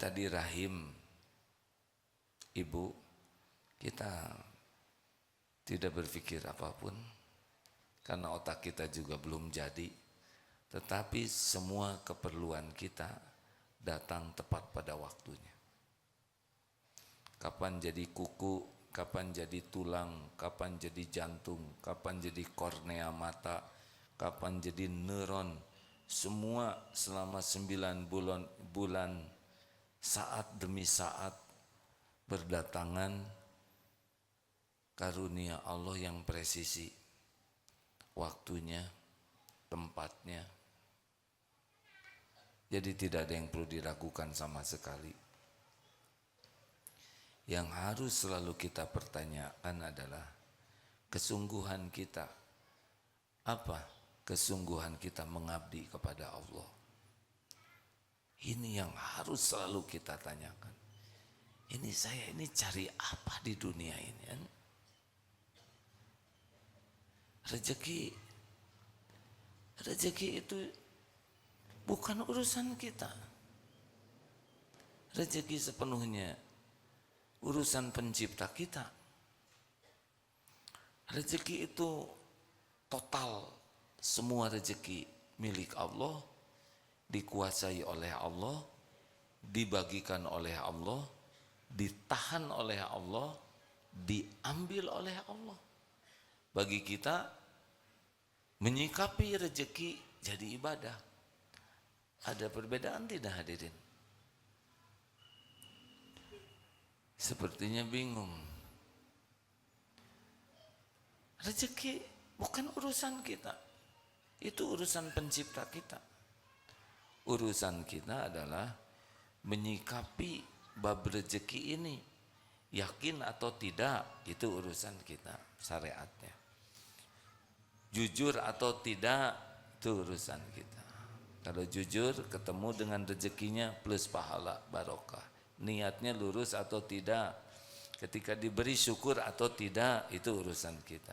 kita di rahim ibu, kita tidak berpikir apapun karena otak kita juga belum jadi, tetapi semua keperluan kita datang tepat pada waktunya. Kapan jadi kuku, kapan jadi tulang, kapan jadi jantung, kapan jadi kornea mata, kapan jadi neuron, semua selama 9 bulan saat demi saat berdatangan karunia Allah yang presisi, waktunya, tempatnya. Jadi tidak ada yang perlu diragukan sama sekali. Yang harus selalu kita pertanyakan adalah kesungguhan kita. Apa kesungguhan kita mengabdi kepada Allah? Ini yang harus selalu kita tanyakan. Ini saya ini cari apa di dunia ini? Rezeki itu bukan urusan kita. Rezeki sepenuhnya urusan pencipta kita. Rezeki itu total, semua rezeki milik Allah, dikuasai oleh Allah, dibagikan oleh Allah, ditahan oleh Allah, diambil oleh Allah. Bagi kita menyikapi rezeki jadi ibadah. Ada perbedaan tidak hadirin? Sepertinya bingung. Rezeki bukan urusan kita. Itu urusan pencipta kita. Urusan kita adalah menyikapi bab rezeki ini. Yakin atau tidak, itu urusan kita, syariatnya. Jujur atau tidak, itu urusan kita. Kalau jujur, ketemu dengan rezekinya plus pahala, barokah. Niatnya lurus atau tidak, ketika diberi syukur atau tidak, itu urusan kita.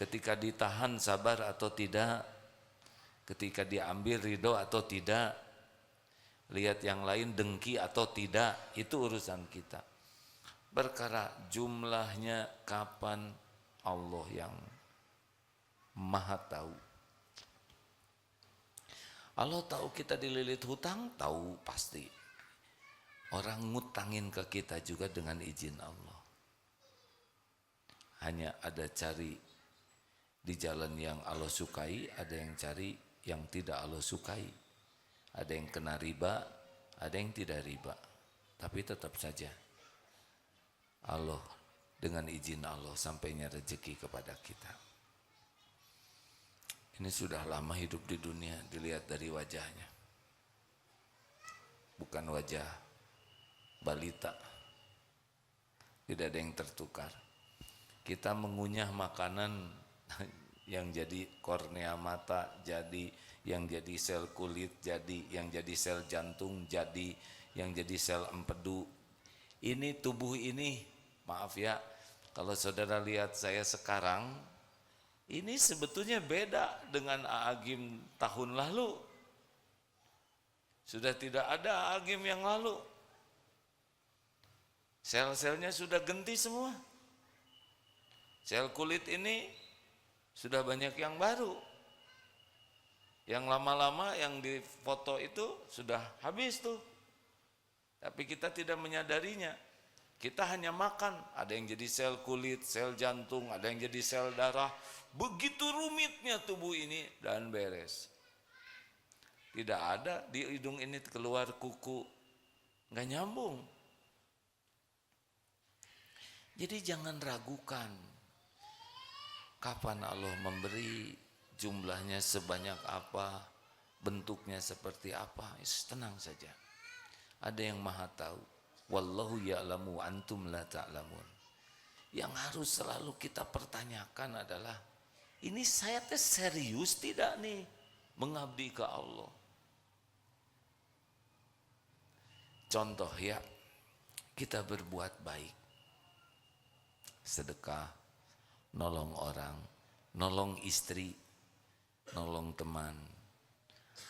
Ketika ditahan sabar atau tidak, ketika diambil ridho atau tidak, lihat yang lain dengki atau tidak, itu urusan kita. Perkara jumlahnya kapan, Allah yang maha tahu. Allah tahu kita dililit hutang, tahu pasti. Orang ngutangin ke kita juga dengan izin Allah. Hanya ada cari di jalan yang Allah sukai, ada yang cari yang tidak Allah sukai. Ada yang kena riba, ada yang tidak riba. Tapi tetap saja Allah, dengan izin Allah sampainya rezeki kepada kita. Ini sudah lama hidup di dunia, dilihat dari wajahnya. Bukan wajah balita, tidak ada yang tertukar. Kita mengunyah makanan yang jadi kornea mata, jadi yang jadi sel kulit, jadi yang jadi sel jantung, jadi yang jadi sel empedu. Ini tubuh ini, maaf ya, kalau saudara lihat saya sekarang, ini sebetulnya beda dengan Aagim tahun lalu. Sudah tidak ada Aagim yang lalu. Sel-selnya sudah ganti semua. Sel kulit ini sudah banyak yang baru. Yang lama-lama yang di foto itu sudah habis tuh. Tapi kita tidak menyadarinya. Kita hanya makan, ada yang jadi sel kulit, sel jantung, ada yang jadi sel darah. Begitu rumitnya tubuh ini dan beres. Tidak ada di hidung ini keluar kuku, nggak nyambung. Jadi jangan ragukan kapan Allah memberi, jumlahnya sebanyak apa, bentuknya seperti apa. Tenang saja. Ada yang maha tahu. Wallahu ya'lamu antum la ta'lamun. Yang harus selalu kita pertanyakan adalah, ini saya teh serius tidak nih mengabdi ke Allah? Contoh ya, kita berbuat baik, sedekah, nolong orang, nolong istri, nolong teman.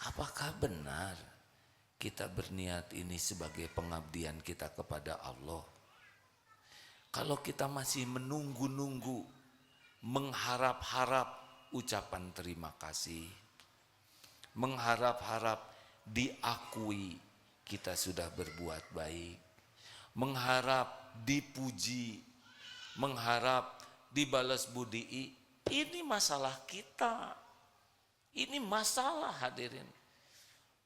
Apakah benar kita berniat ini sebagai pengabdian kita kepada Allah. Kalau kita masih menunggu-nunggu, mengharap-harap ucapan terima kasih, mengharap-harap diakui kita sudah berbuat baik, mengharap dipuji, mengharap dibalas budi, ini masalah kita. Ini masalah hadirin.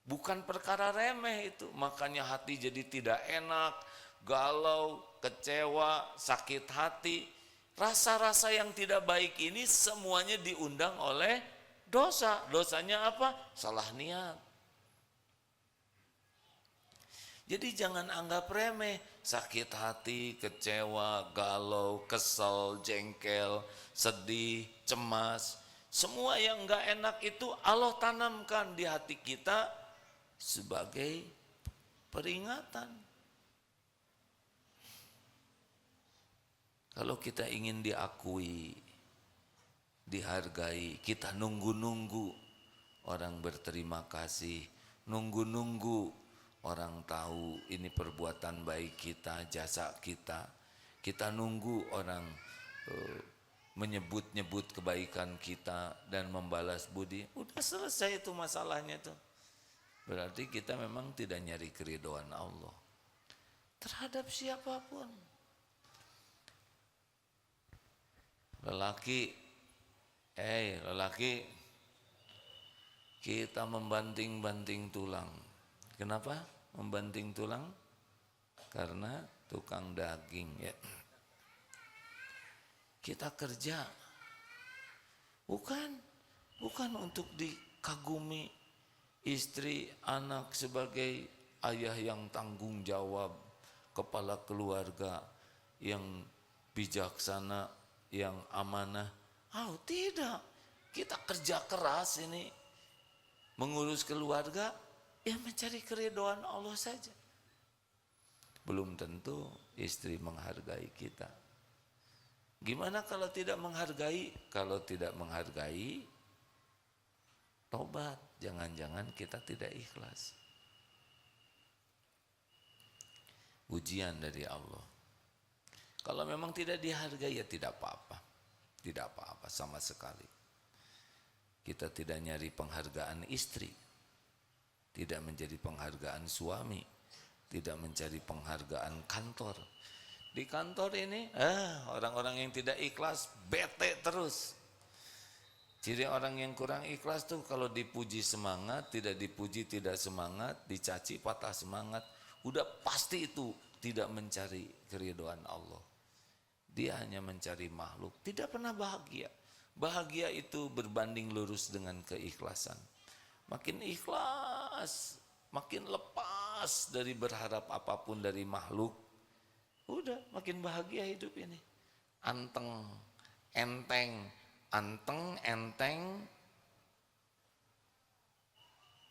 Bukan perkara remeh itu. Makanya hati jadi tidak enak, galau, kecewa, sakit hati. Rasa-rasa yang tidak baik ini semuanya diundang oleh dosa. Dosanya apa? Salah niat. Jadi jangan anggap remeh. Sakit hati, kecewa, galau, kesel, jengkel, sedih, cemas. Semua yang enggak enak itu Allah tanamkan di hati kita sebagai peringatan. Kalau kita ingin diakui, dihargai, kita nunggu-nunggu orang berterima kasih, nunggu-nunggu orang tahu ini perbuatan baik kita, jasa kita. Kita nunggu orang menyebut-nyebut kebaikan kita dan membalas budi. Udah selesai itu masalahnya tuh. Berarti kita memang tidak nyari keridhaan Allah terhadap siapapun. Lelaki, kita membanting-banting tulang. Kenapa membanting tulang? Karena tukang daging ya. Kita kerja bukan untuk dikagumi istri, anak sebagai ayah yang tanggung jawab, kepala keluarga yang bijaksana, yang amanah. Oh, tidak. Kita kerja keras ini mengurus keluarga, ya mencari keridhaan Allah saja. Belum tentu istri menghargai kita. Gimana kalau tidak menghargai? Kalau tidak menghargai, tobat. Jangan-jangan kita tidak ikhlas. Ujian dari Allah. Kalau memang tidak dihargai ya tidak apa-apa. Tidak apa-apa sama sekali. Kita tidak nyari penghargaan istri. Tidak menjadi penghargaan suami. Tidak mencari penghargaan kantor. Di kantor ini, orang-orang yang tidak ikhlas, bete terus. Ciri orang yang kurang ikhlas tuh kalau dipuji semangat, tidak dipuji tidak semangat, dicaci patah semangat. Udah pasti itu tidak mencari keridhaan Allah. Dia hanya mencari makhluk, tidak pernah bahagia. Bahagia itu berbanding lurus dengan keikhlasan. Makin ikhlas, makin lepas dari berharap apapun dari makhluk, udah makin bahagia hidup ini. Anteng, enteng,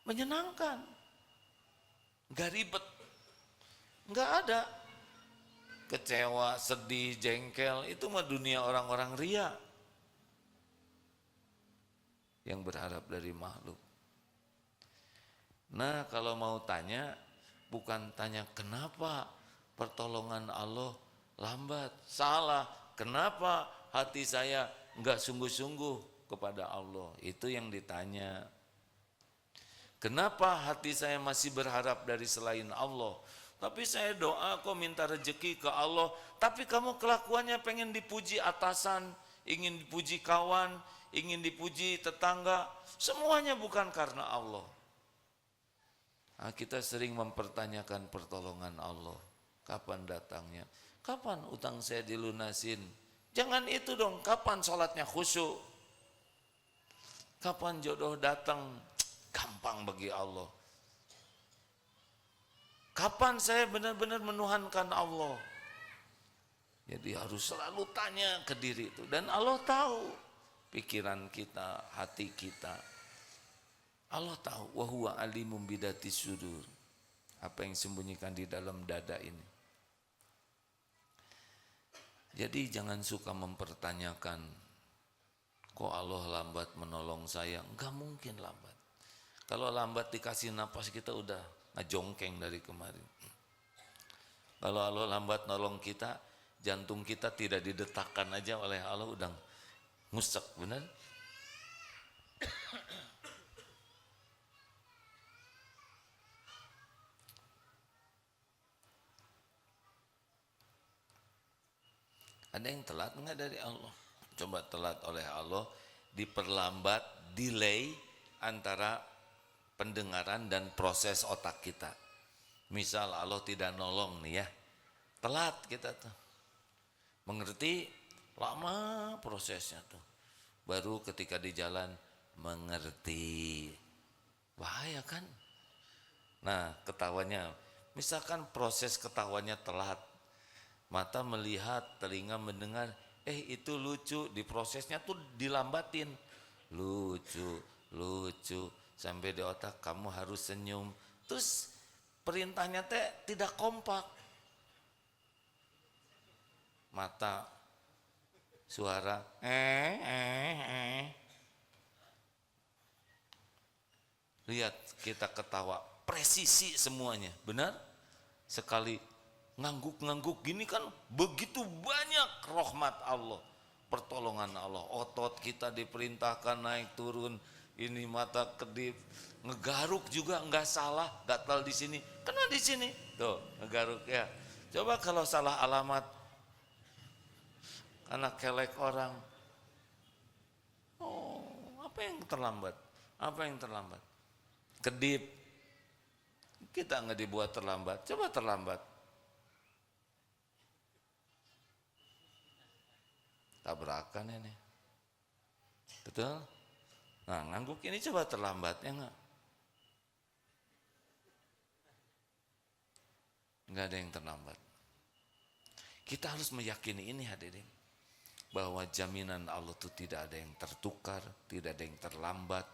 menyenangkan. Gak ribet. Gak ada kecewa, sedih, jengkel. Itu mah dunia orang-orang ria yang berharap dari makhluk. Nah, kalau mau tanya, bukan tanya kenapa pertolongan Allah lambat. Salah. Kenapa hati saya enggak sungguh-sungguh kepada Allah? Itu yang ditanya. Kenapa hati saya masih berharap dari selain Allah? Tapi saya doa kok minta rezeki ke Allah. Tapi kamu kelakuannya pengen dipuji atasan, ingin dipuji kawan, ingin dipuji tetangga. Semuanya bukan karena Allah. Nah, kita sering mempertanyakan pertolongan Allah. Kapan datangnya? Kapan utang saya dilunasin? Jangan itu dong. Kapan sholatnya khusyuk? Kapan jodoh datang? Gampang bagi Allah. Kapan saya benar-benar menuhankan Allah? Jadi harus selalu tanya ke diri itu. Dan Allah tahu pikiran kita, hati kita. Allah tahu. Wa huwa alimum bidati sudur. Apa yang sembunyikan di dalam dada ini. Jadi jangan suka mempertanyakan, kok Allah lambat menolong saya? Enggak mungkin lambat. Kalau lambat dikasih napas kita udah ngajongkeng dari kemarin. Kalau Allah lambat nolong kita, jantung kita tidak didetakkan aja oleh Allah udah ngusek, benar? Ada yang telat enggak dari Allah? Coba telat oleh Allah, diperlambat, delay antara pendengaran dan proses otak kita. Misal Allah tidak nolong nih ya, telat kita tuh. Mengerti, lama prosesnya tuh. Baru ketika di jalan mengerti. Bahaya kan? Nah, ketawanya, misalkan proses ketawanya telat. Mata melihat, telinga mendengar, itu lucu, di prosesnya tuh dilambatin. Lucu, sampai di otak kamu harus senyum. Terus perintahnya tidak kompak. Mata, suara, lihat kita ketawa, presisi semuanya, benar? Sekali ngangguk-ngangguk gini kan begitu banyak rahmat Allah, pertolongan Allah. Otot kita diperintahkan naik turun, ini mata kedip, ngegaruk juga nggak salah, gatal di sini, kena di sini, tuh ngegaruk ya. Coba kalau salah alamat, anak kelek orang, apa yang terlambat? Apa yang terlambat? Kedip, kita nggak dibuat terlambat, coba terlambat. Tabrakan ini, betul? Nah, ngangguk ini coba terlambat ya enggak? Enggak ada yang terlambat. Kita harus meyakini ini hadirin, bahwa jaminan Allah itu tidak ada yang tertukar, tidak ada yang terlambat,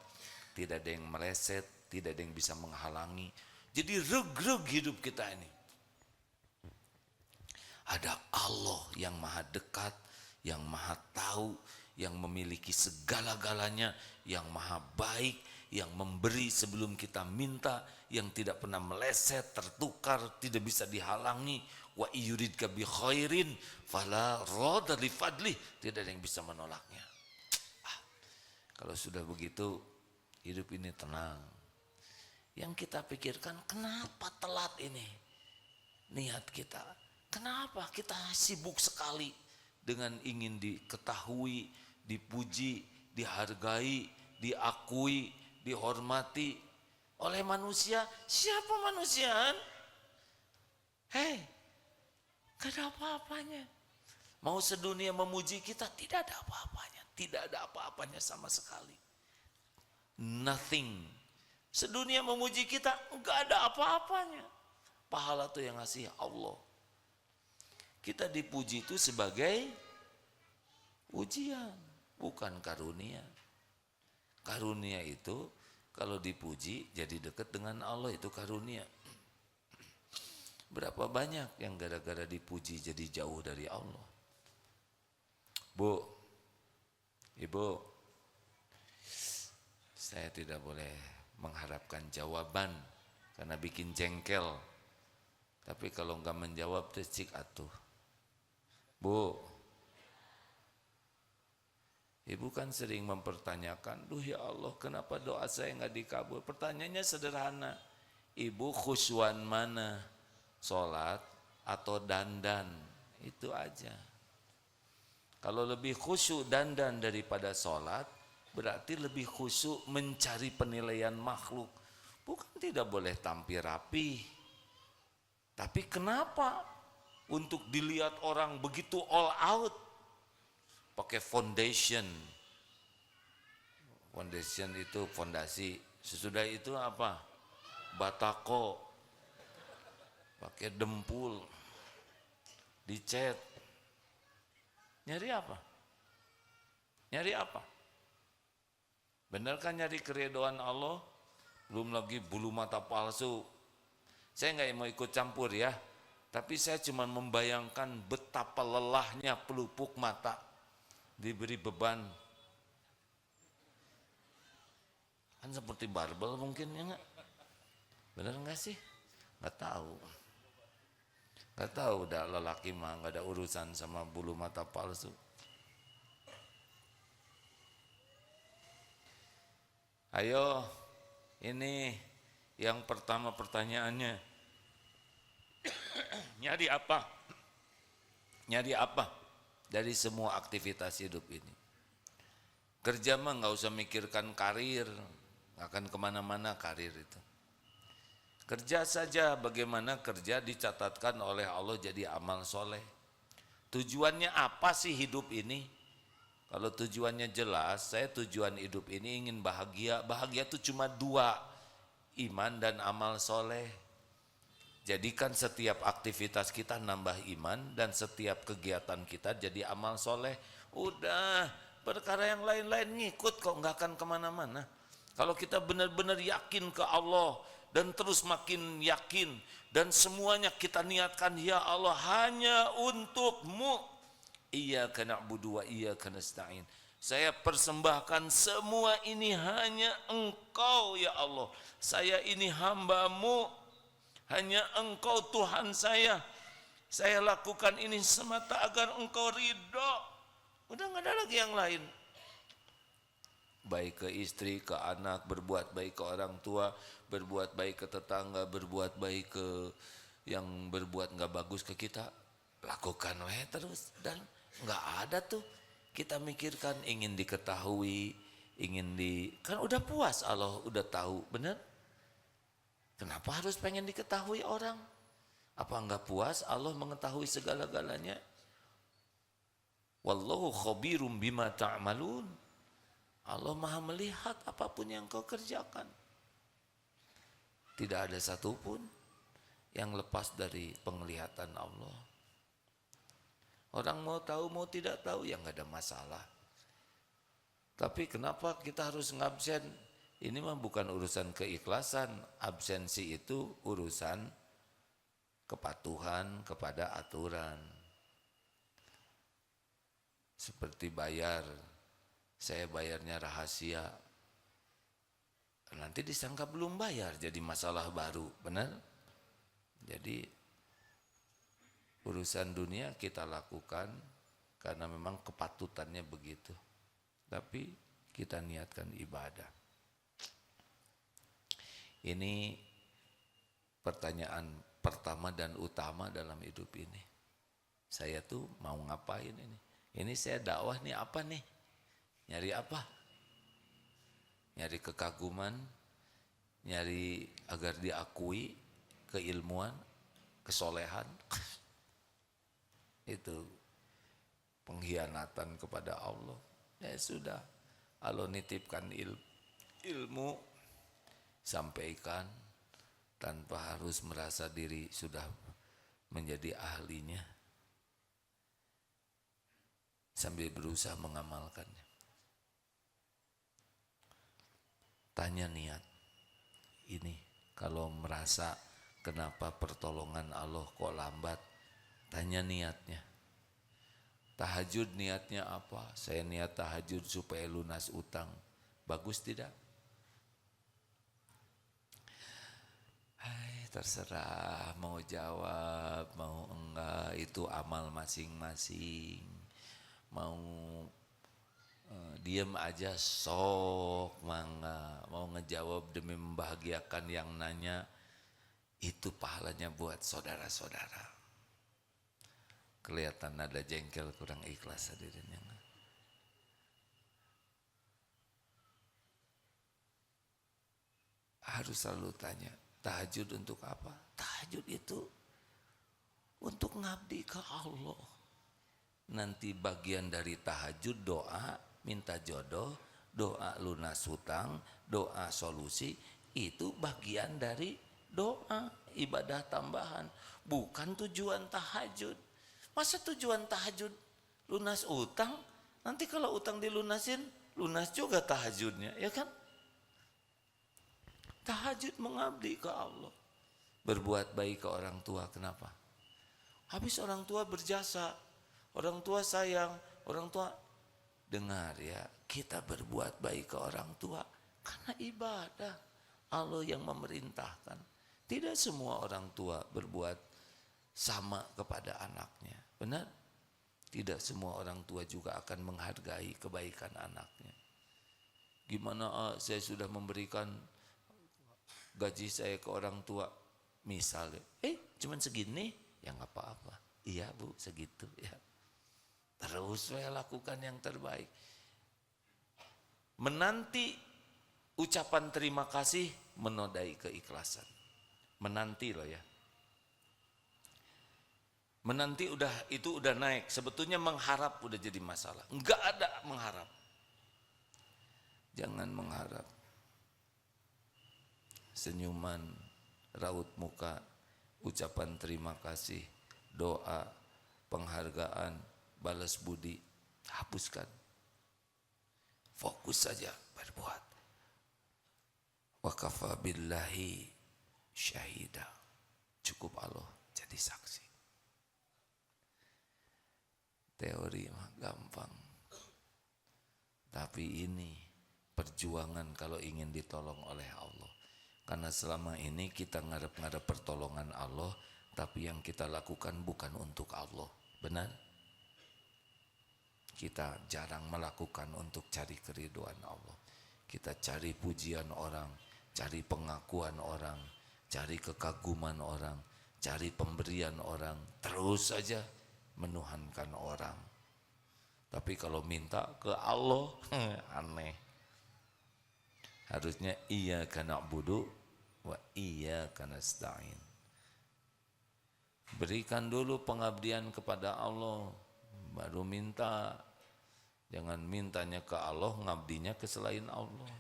tidak ada yang meleset, tidak ada yang bisa menghalangi. Jadi reg-reg hidup kita ini. Ada Allah yang maha dekat, yang maha tahu, yang memiliki segala-galanya, yang maha baik, yang memberi sebelum kita minta, yang tidak pernah meleset, tertukar, tidak bisa dihalangi. Wa yuridka bi khairin fala radda li fadli, tidak ada yang bisa menolaknya. Kalau sudah begitu, hidup ini tenang. Yang kita pikirkan, kenapa telat ini? Niat kita, kenapa kita sibuk sekali dengan ingin diketahui, dipuji, dihargai, diakui, dihormati oleh manusia. Siapa manusiaan? Gak ada apa-apanya. Mau sedunia memuji kita, tidak ada apa-apanya. Tidak ada apa-apanya sama sekali. Nothing. Sedunia memuji kita, gak ada apa-apanya. Pahala itu yang ngasih Allah. Kita dipuji itu sebagai ujian, bukan karunia. Karunia itu kalau dipuji jadi dekat dengan Allah, itu karunia. Berapa banyak yang gara-gara dipuji jadi jauh dari Allah. Bu, Ibu, saya tidak boleh mengharapkan jawaban karena bikin jengkel. Tapi kalau enggak menjawab tuh cik atuh. Bu, Ibu kan sering mempertanyakan, duh ya Allah kenapa doa saya enggak dikabul? Pertanyaannya sederhana, Ibu khusyuan mana? Sholat atau dandan? Itu aja. Kalau lebih khusyuk dandan daripada sholat, berarti lebih khusyuk mencari penilaian makhluk. Bukan tidak boleh tampil rapi. Tapi kenapa untuk dilihat orang begitu all out? Pakai foundation. Foundation itu fondasi. Sesudah itu apa? Batako. Pakai dempul. Dicet. Nyari apa? Nyari apa? Benar kan nyari keridhaan Allah? Belum lagi bulu mata palsu. Saya nggak mau ikut campur ya, tapi saya cuma membayangkan betapa lelahnya pelupuk mata diberi beban. Kan seperti barbel mungkin ya nggak? Benar nggak sih? Nggak tahu. Nggak tahu, udah lelaki mah nggak ada urusan sama bulu mata palsu. Ayo, ini yang pertama pertanyaannya, nyari apa? Nyari apa dari semua aktivitas hidup ini? Kerja mah nggak usah mikirkan karir, nggak akan kemana-mana karir itu. Kerja saja, bagaimana kerja dicatatkan oleh Allah jadi amal soleh. Tujuannya apa sih hidup ini? Kalau tujuannya jelas, saya tujuan hidup ini ingin bahagia. Bahagia itu cuma dua, iman dan amal soleh. Jadikan setiap aktivitas kita nambah iman dan setiap kegiatan kita jadi amal soleh. Udah, perkara yang lain-lain ngikut kok, nggak akan kemana-mana. Kalau kita benar-benar yakin ke Allah dan terus makin yakin dan semuanya kita niatkan, ya Allah hanya untuk-Mu. Iyyaka na'budu wa iyyaka nasta'in. Saya persembahkan semua ini hanya Engkau ya Allah. Saya ini hamba-Mu, hanya Engkau Tuhan saya. Saya lakukan ini semata agar Engkau ridho. Udah nggak ada lagi yang lain. Baik ke istri, ke anak, berbuat baik ke orang tua, berbuat baik ke tetangga, berbuat baik ke yang berbuat nggak bagus ke kita, lakukan weh terus. Dan nggak ada tuh kita mikirkan ingin diketahui, kan udah puas, Allah udah tahu, bener? Kenapa harus pengen diketahui orang? Apa enggak puas Allah mengetahui segala-galanya? Wallahu khabirum bima ta'malun. Allah maha melihat apapun yang kau kerjakan. Tidak ada satupun yang lepas dari penglihatan Allah. Orang mau tahu mau tidak tahu ya nggak ada masalah. Tapi kenapa kita harus ngabsen? Ini mah bukan urusan keikhlasan. Absensi itu urusan kepatuhan kepada aturan. Seperti bayar, saya bayarnya rahasia. Nanti disangka belum bayar jadi masalah baru, benar? Jadi urusan dunia kita lakukan karena memang kepatutannya begitu. Tapi kita niatkan ibadah. Ini pertanyaan pertama dan utama dalam hidup ini. Saya tuh mau ngapain ini? Ini saya dakwah nih apa nih? Nyari apa? Nyari kekaguman, nyari agar diakui, keilmuan, kesolehan. Itu pengkhianatan kepada Allah. Ya sudah, Allah nitipkan ilmu, sampaikan tanpa harus merasa diri sudah menjadi ahlinya, sambil berusaha mengamalkannya. Tanya niat ini, kalau merasa kenapa pertolongan Allah kok lambat, tanya niatnya. Tahajud niatnya apa? Saya niat tahajud supaya lunas utang. Bagus tidak? Hai, terserah mau jawab, mau enggak, itu amal masing-masing. Mau diem aja sok mangga, mau ngejawab demi membahagiakan yang nanya, itu pahalanya buat saudara-saudara. Kelihatan ada jengkel, kurang ikhlas hadirin yang harus selalu tanya, tahajud untuk apa? Tahajud itu untuk ngabdi ke Allah. Nanti bagian dari tahajud doa, minta jodoh, doa lunas hutang, doa solusi, itu bagian dari doa, ibadah tambahan, bukan tujuan tahajud. Masa tujuan tahajud lunas utang? Nanti kalau utang dilunasin, lunas juga tahajudnya, ya kan? Tahajud mengabdi ke Allah. Berbuat baik ke orang tua, kenapa? Habis orang tua berjasa, orang tua sayang, orang tua dengar ya, kita berbuat baik ke orang tua karena ibadah. Allah yang memerintahkan. Tidak semua orang tua berbuat sama kepada anaknya. Benar? Tidak semua orang tua juga akan menghargai kebaikan anaknya. Gimana saya sudah memberikan gaji saya ke orang tua, misalnya, cuman segini, ya nggak apa-apa. Iya bu, segitu ya. Terus saya lakukan yang terbaik. Menanti ucapan terima kasih menodai keikhlasan. Menanti loh ya. Menanti itu udah naik. Sebetulnya mengharap udah jadi masalah. Enggak ada mengharap. Jangan mengharap. Senyuman, raut muka, ucapan terima kasih, doa, penghargaan, balas budi, hapuskan. Fokus saja berbuat. Wa kafa billahi syahida. Cukup Allah jadi saksi. Teori mah gampang. Tapi ini perjuangan kalau ingin ditolong oleh Allah. Karena selama ini kita ngarep-ngarep pertolongan Allah, tapi yang kita lakukan bukan untuk Allah. Benar? Kita jarang melakukan untuk cari keriduan Allah. Kita cari pujian orang, cari pengakuan orang, cari kekaguman orang, cari pemberian orang, terus saja menuhankan orang. Tapi kalau minta ke Allah, aneh. Harusnya iyyaka na'budu wa iyyaka nasta'in. Berikan dulu pengabdian kepada Allah, baru minta. Jangan mintanya ke Allah, ngabdinya ke selain Allah.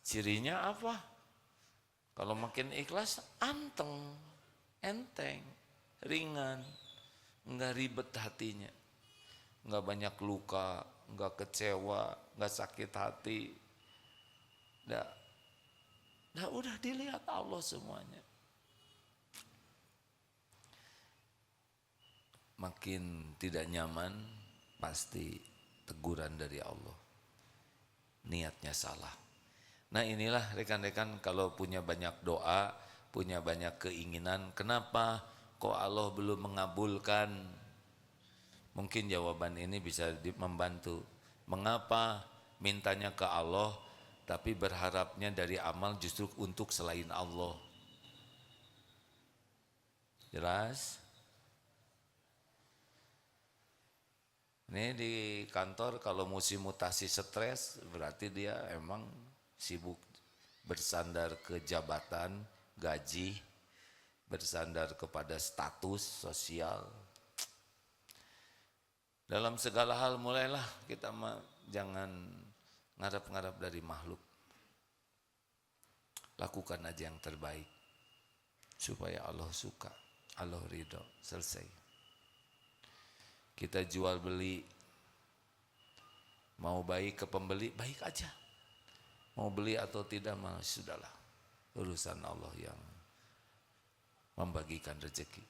Cirinya apa? Kalau makin ikhlas, anteng, enteng, ringan, enggak ribet hatinya, enggak banyak luka, enggak kecewa, enggak sakit hati. Udah dilihat Allah semuanya. Makin tidak nyaman, pasti teguran dari Allah. Niatnya salah. Nah inilah rekan-rekan kalau punya banyak doa, punya banyak keinginan, kenapa kok Allah belum mengabulkan? Mungkin jawaban ini bisa membantu. Mengapa mintanya ke Allah, tapi berharapnya dari amal justru untuk selain Allah? Jelas? Ini di kantor kalau musim mutasi stres, berarti dia emang sibuk bersandar ke jabatan, gaji, bersandar kepada status sosial. Dalam segala hal mulailah kita jangan ngarap-ngarap dari makhluk. Lakukan aja yang terbaik supaya Allah suka, Allah ridho, selesai. Kita jual beli, mau baik ke pembeli, baik aja. Mau beli atau tidak, mah sudahlah. Urusan Allah yang membagikan rezeki.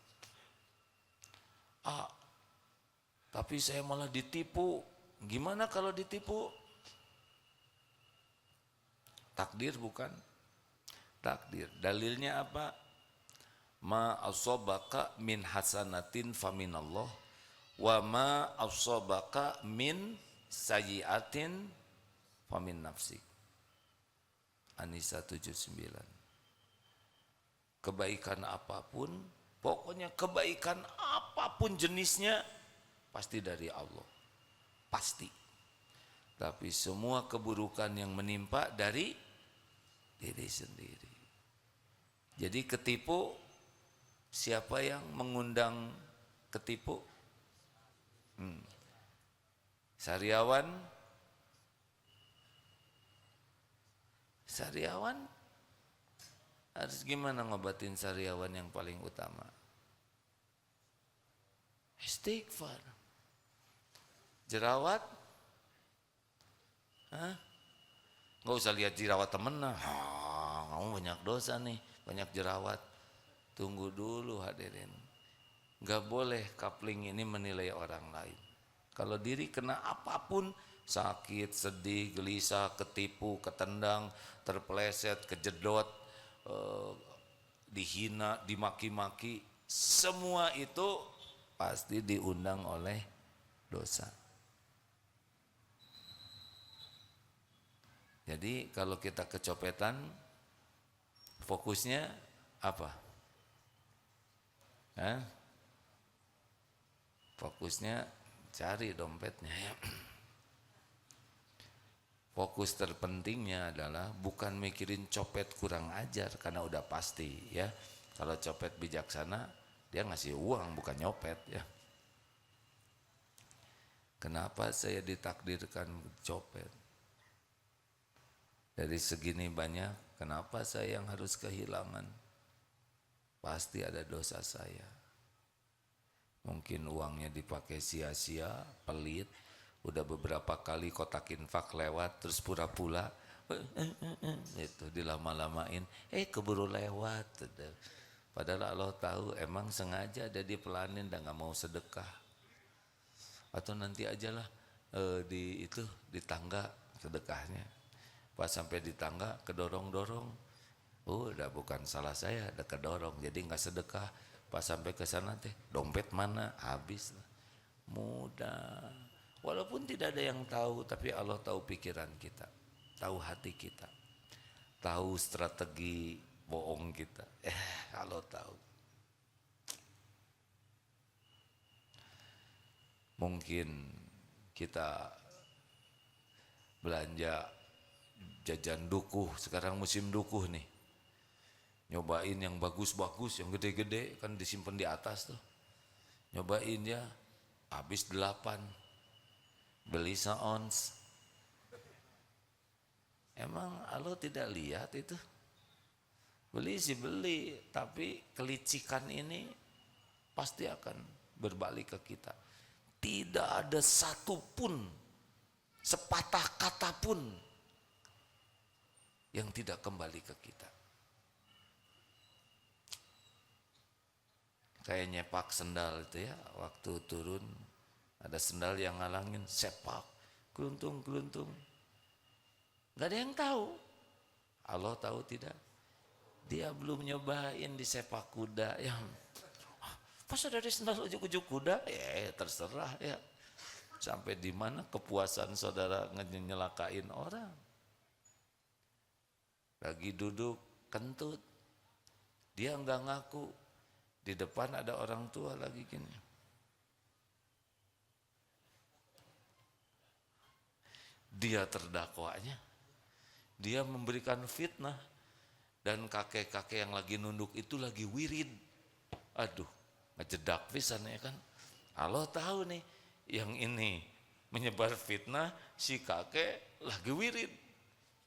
Tapi saya malah ditipu. Gimana kalau ditipu? Takdir bukan? Takdir. Dalilnya apa? Ma asobaka min hasanatin faminallah, wa ma asobaka min sayyiatin famin nafsik. An-Nisa 79. Kebaikan apapun, pokoknya kebaikan apapun jenisnya, pasti dari Allah. Pasti. Tapi semua keburukan yang menimpa dari diri sendiri. Jadi ketipu, siapa yang mengundang ketipu? Sariawan harus gimana ngobatin sariawan yang paling utama? Istighfar. Jerawat? Nggak usah lihat jerawat temen lah. Kamu banyak dosa nih, banyak jerawat. Tunggu dulu hadirin. Nggak boleh coupling ini menilai orang lain. Kalau diri kena apapun, sakit, sedih, gelisah, ketipu, ketendang, terpeleset, kejedot, dihina, dimaki-maki, semua itu pasti diundang oleh dosa. Jadi kalau kita kecopetan, fokusnya apa? Fokusnya cari dompetnya ya. Fokus terpentingnya adalah bukan mikirin copet kurang ajar, karena udah pasti ya. Kalau copet bijaksana, dia ngasih uang bukan nyopet ya. Kenapa saya ditakdirkan copet? Dari segini banyak, kenapa saya yang harus kehilangan? Pasti ada dosa saya. Mungkin uangnya dipakai sia-sia, pelit, udah beberapa kali kotak infak lewat, terus pura-pura, itu dilama-lamain, keburu lewat. Padahal Allah tahu, emang sengaja ada dipelanin dan gak mau sedekah. Atau nanti ajalah di tangga sedekahnya. Pas sampai di tangga kedorong-dorong, udah bukan salah saya, ada kedorong, jadi nggak sedekah. Pas sampai ke sana teh, dompet mana? Habis. Mudah. Walaupun tidak ada yang tahu, tapi Allah tahu pikiran kita, tahu hati kita, tahu strategi bohong kita. Allah tahu. Mungkin kita belanja jajan dukuh, sekarang musim dukuh nih, nyobain yang bagus-bagus, yang gede-gede, kan disimpan di atas tuh, nyobain ya, habis 8, beli seons. Emang Allah tidak lihat itu? Beli sih beli, tapi kelicikan ini pasti akan berbalik ke kita. Tidak ada satupun, sepatah kata pun yang tidak kembali ke kita. Kayak nyepak sendal itu ya, waktu turun ada sendal yang ngalangin, sepak, keluntung. Gak ada yang tahu. Allah tahu tidak? Dia belum nyobain di sepak kuda. Ya, pas ada di sendal ujuk-ujuk kuda, ya terserah ya. Sampai di mana kepuasan saudara nyelakain orang? Lagi duduk kentut, dia enggak ngaku, di depan ada orang tua lagi gini. Dia terdakwanya, dia memberikan fitnah, dan kakek-kakek yang lagi nunduk itu lagi wirid. Aduh, ngejedak pisan ya kan. Allah tahu nih, yang ini menyebar fitnah, si kakek lagi wirid.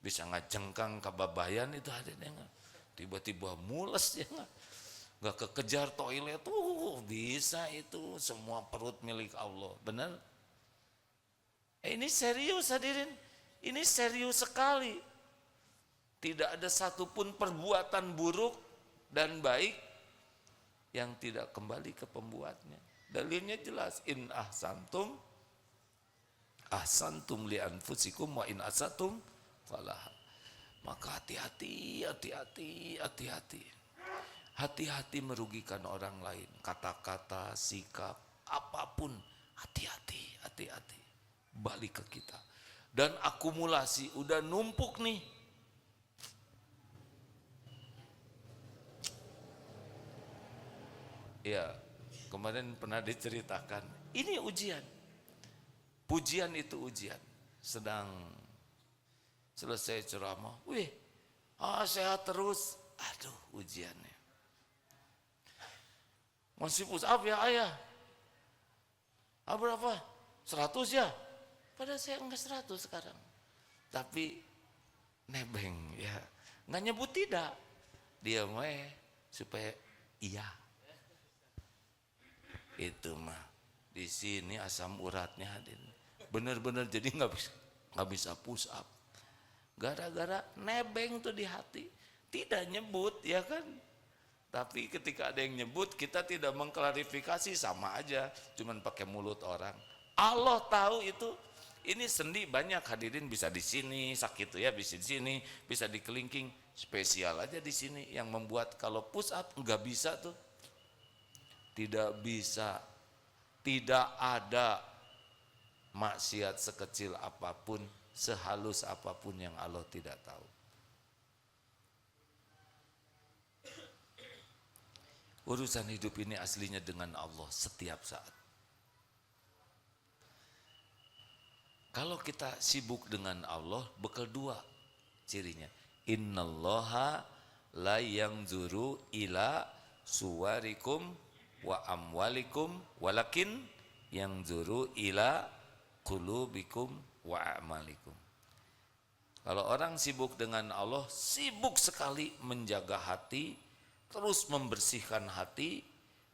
Bisa ngajengkang kababayan itu hadirnya enggak. Tiba-tiba mules ya enggak kekejar toilet bisa itu, semua perut milik Allah. Benar? Ini serius hadirin. Ini serius sekali. Tidak ada satupun perbuatan buruk dan baik yang tidak kembali ke pembuatnya. Dalilnya jelas, in ahsantum ahsantum li anfusikum wa in asatum falah. Maka hati-hati. Hati-hati merugikan orang lain. Kata-kata, sikap, apapun, hati-hati. Balik ke kita. Dan akumulasi udah numpuk nih. Ya, kemarin pernah diceritakan. Ini ujian. Pujian itu ujian. Sedang selesai ceramah, sehat terus. Aduh, ujiannya. Masih push up ya ayah? Berapa? 100 ya? Padahal saya enggak 100 sekarang. Tapi nebeng ya. Enggak nyebut tidak. Dia supaya iya. Itu mah. Di sini asam uratnya hadir. Bener-bener jadi enggak bisa push up. Gara-gara nebeng tuh di hati. Tidak nyebut ya kan. Tapi ketika ada yang nyebut, kita tidak mengklarifikasi, sama aja. Cuman pakai mulut orang. Allah tahu itu. Ini sendi banyak hadirin, bisa di sini sakit ya, bisa di sini, bisa di kelingking, spesial aja di sini yang membuat kalau push up nggak bisa tuh. Tidak bisa. Tidak ada maksiat sekecil apapun, sehalus apapun yang Allah tidak tahu. Urusan hidup ini aslinya dengan Allah setiap saat. Kalau kita sibuk dengan Allah, bekal dua cirinya. Innallaha la yanzuru ila suwarikum wa amwalikum walakin yanzuru ila qulubikum wa a'malikum. Kalau orang sibuk dengan Allah, sibuk sekali menjaga hati, terus membersihkan hati,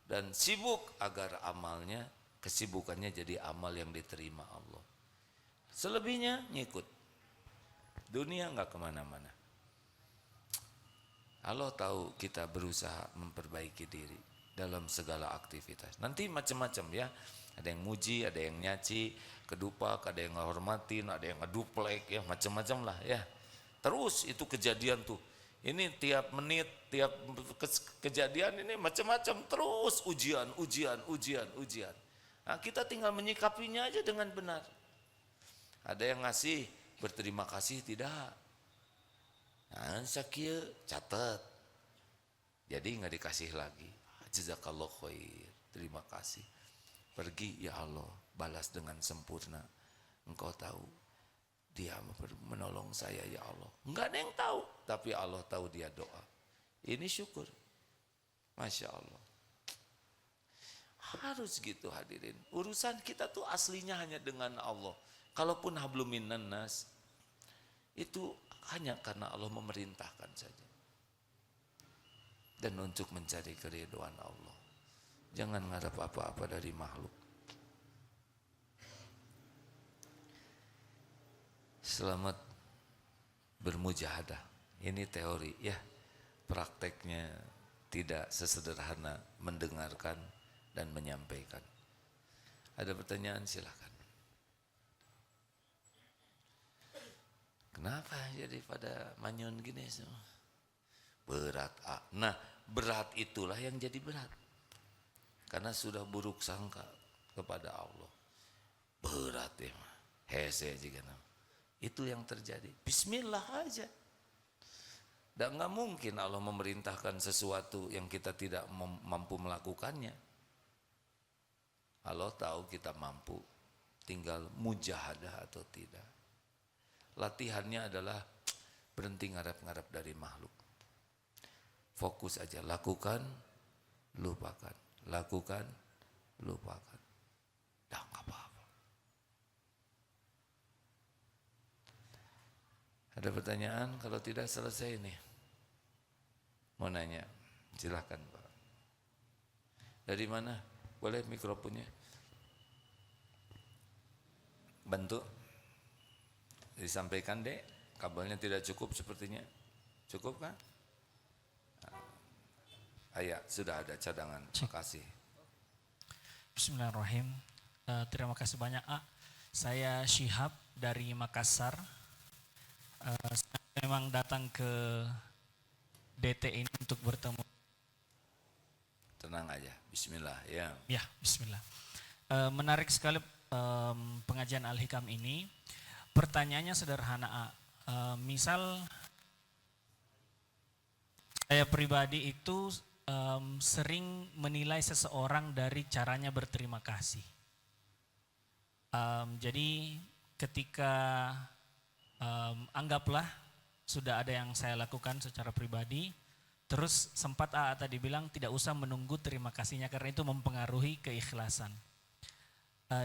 dan sibuk agar amalnya, kesibukannya jadi amal yang diterima Allah. Selebihnya ngikut. Dunia nggak kemana-mana. Allah tahu kita berusaha memperbaiki diri dalam segala aktivitas. Nanti macam-macam ya. Ada yang muji, ada yang nyaci, kedupak, ada yang ngehormatin, ada yang ngeduplek, ya macam-macam lah ya. Terus itu kejadian tuh. Ini tiap menit, tiap kejadian ini macam-macam. Terus ujian. Nah, kita tinggal menyikapinya aja dengan benar. Ada yang ngasih, berterima kasih tidak. Nah, sakit, catat. Jadi nggak dikasih lagi. Jazakallah khair, terima kasih. Pergi ya Allah, balas dengan sempurna. Engkau tahu, dia menolong saya ya Allah. Enggak ada yang tahu, tapi Allah tahu dia doa. Ini syukur. Masya Allah. Harus gitu hadirin. Urusan kita tuh aslinya hanya dengan Allah. Kalaupun hablum minan nas, itu hanya karena Allah memerintahkan saja. Dan untuk mencari keridhaan Allah. Jangan ngarep apa-apa dari makhluk. Selamat bermujahadah. Ini teori ya. Prakteknya tidak sesederhana mendengarkan dan menyampaikan. Ada pertanyaan silakan. Kenapa jadi pada manyun gini semua? Berat. Nah, berat itulah yang jadi berat. Karena sudah buruk sangka kepada Allah. Berat ya. Hese juga. Itu yang terjadi. Bismillah aja. Dan gak mungkin Allah memerintahkan sesuatu yang kita tidak mampu melakukannya. Allah tahu kita mampu. Tinggal mujahadah atau tidak. Latihannya adalah berhenti ngarap-ngarap dari makhluk. Fokus aja, lakukan, lupakan. Lakukan, lupakan. Dah gak apa-apa. Ada pertanyaan? Kalau tidak selesai nih. Mau nanya? Silahkan Pak. Dari mana? Boleh mikrofonnya? Bantu. Disampaikan dek, kabelnya tidak cukup sepertinya. Cukup kan? Ayah, sudah ada cadangan. Terima kasih. Bismillahirrahmanirrahim. Terima kasih banyak. Saya Syihab dari Makassar. Saya memang datang ke DT ini untuk bertemu. Tenang aja. Bismillah ya. Ya, Bismillah. Menarik sekali pengajian Al-Hikam ini. Pertanyaannya sederhana. Misal saya pribadi itu sering menilai seseorang dari caranya berterima kasih. Jadi ketika anggaplah sudah ada yang saya lakukan secara pribadi, terus sempat tadi bilang tidak usah menunggu terima kasihnya karena itu mempengaruhi keikhlasan.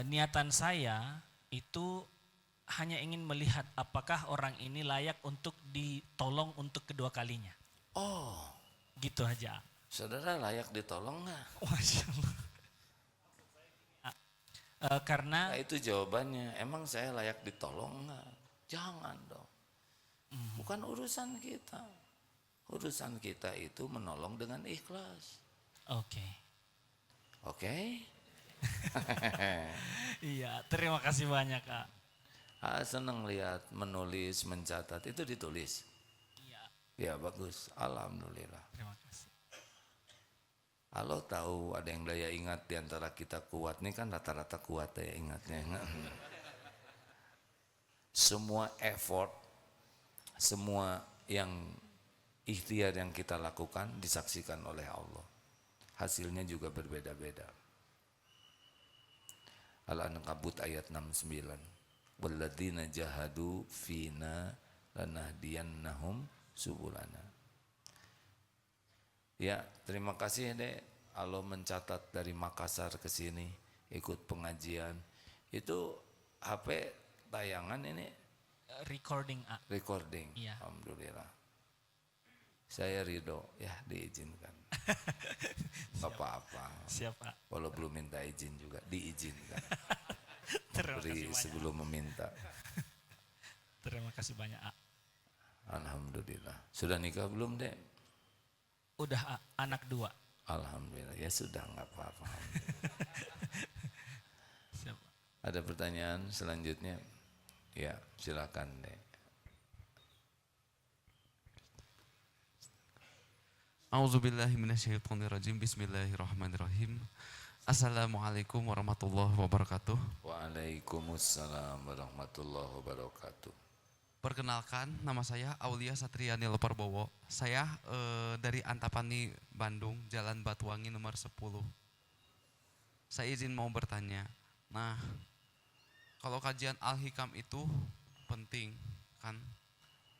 Niatan saya itu hanya ingin melihat apakah orang ini layak untuk ditolong untuk kedua kalinya. Oh, gitu aja. Saudara layak ditolong nggak? Masya Allah. Karena nah, itu jawabannya. Emang saya layak ditolong nggak? Jangan dong. Bukan urusan kita. Urusan kita itu menolong dengan ikhlas. Oke. Oke? Iya, terima kasih banyak Kak. Senang lihat menulis, mencatat, itu ditulis. Iya, Ya bagus, alhamdulillah. terima kasih. Allah tahu ada yang daya ingat diantara kita kuat, nih kan rata-rata kuat daya ingatnya. Semua effort, semua yang ikhtiar yang kita lakukan disaksikan oleh Allah. Hasilnya juga berbeda-beda. Al-Ankabut ayat 69. Walladzina jahadu fina lanahdiyannahum subulana. Ya, terima kasih Dek. Allah mencatat dari Makassar ke sini ikut pengajian. Itu HP tayangan ini Recording A. recording. Iya. Alhamdulillah. Saya ridho, ya diizinkan. Gak apa-apa. Siap Kak. Walau belum minta izin juga diizinkan. Terima Beri kasih banyak. sebelum meminta. Terima kasih banyak A. Alhamdulillah. Sudah nikah belum Dek? Udah A, anak 2. Alhamdulillah. Ya sudah nggak apa-apa. Siap. Ada pertanyaan selanjutnya? Ya, silakan Dek. A'udzubillahi minasyaitonirrajim. Bismillahirrahmanirrahim. Assalamualaikum warahmatullahi wabarakatuh. Waalaikumsalam warahmatullahi wabarakatuh. Perkenalkan, nama saya Aulia Satriani Leparbowo. Saya dari Antapani, Bandung, Jalan Batuwangi nomor 10. Saya izin mau bertanya. Nah, kalau kajian Al-Hikam itu penting kan?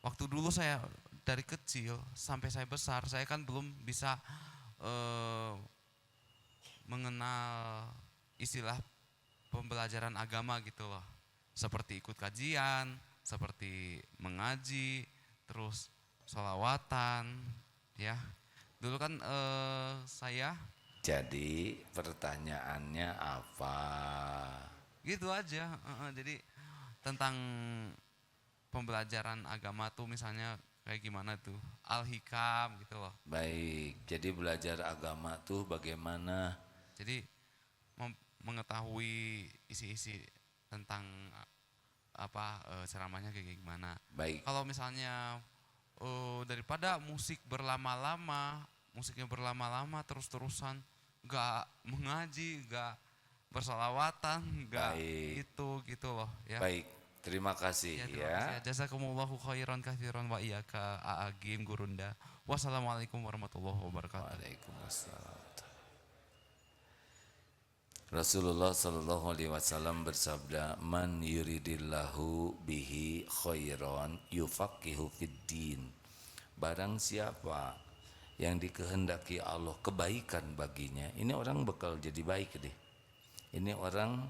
Waktu dulu saya dari kecil sampai saya besar, saya kan belum bisa mengenal istilah pembelajaran agama gitu loh. Seperti ikut kajian, seperti mengaji, terus sholawatan, ya. Dulu kan saya Jadi pertanyaannya apa? gitu aja. Jadi tentang pembelajaran agama tuh misalnya kayak gimana tuh, Al-Hikam gitu loh. Baik, jadi belajar agama tuh bagaimana? Jadi mengetahui isi-isi tentang ceramahnya kayak gimana. Baik, Kalau misalnya daripada musiknya berlama-lama terus-terusan, nggak mengaji, nggak bersalawatan, nggak Baik. gitu loh ya. baik. Terima kasih Ya, terima ya. kasih. Jazakumullahu khairan katsiran wa iyyaka a'agim gurunda. Wassalamualaikum warahmatullahi wabarakatuh. Waalaikumsalam. Rasulullah Shallallahu Alaihi Wasallam bersabda, "Man yuridillahu bihi khairan yufaqihu fiddin." Barang siapa yang dikehendaki Allah kebaikan baginya, ini orang bakal jadi baik deh. Ini orang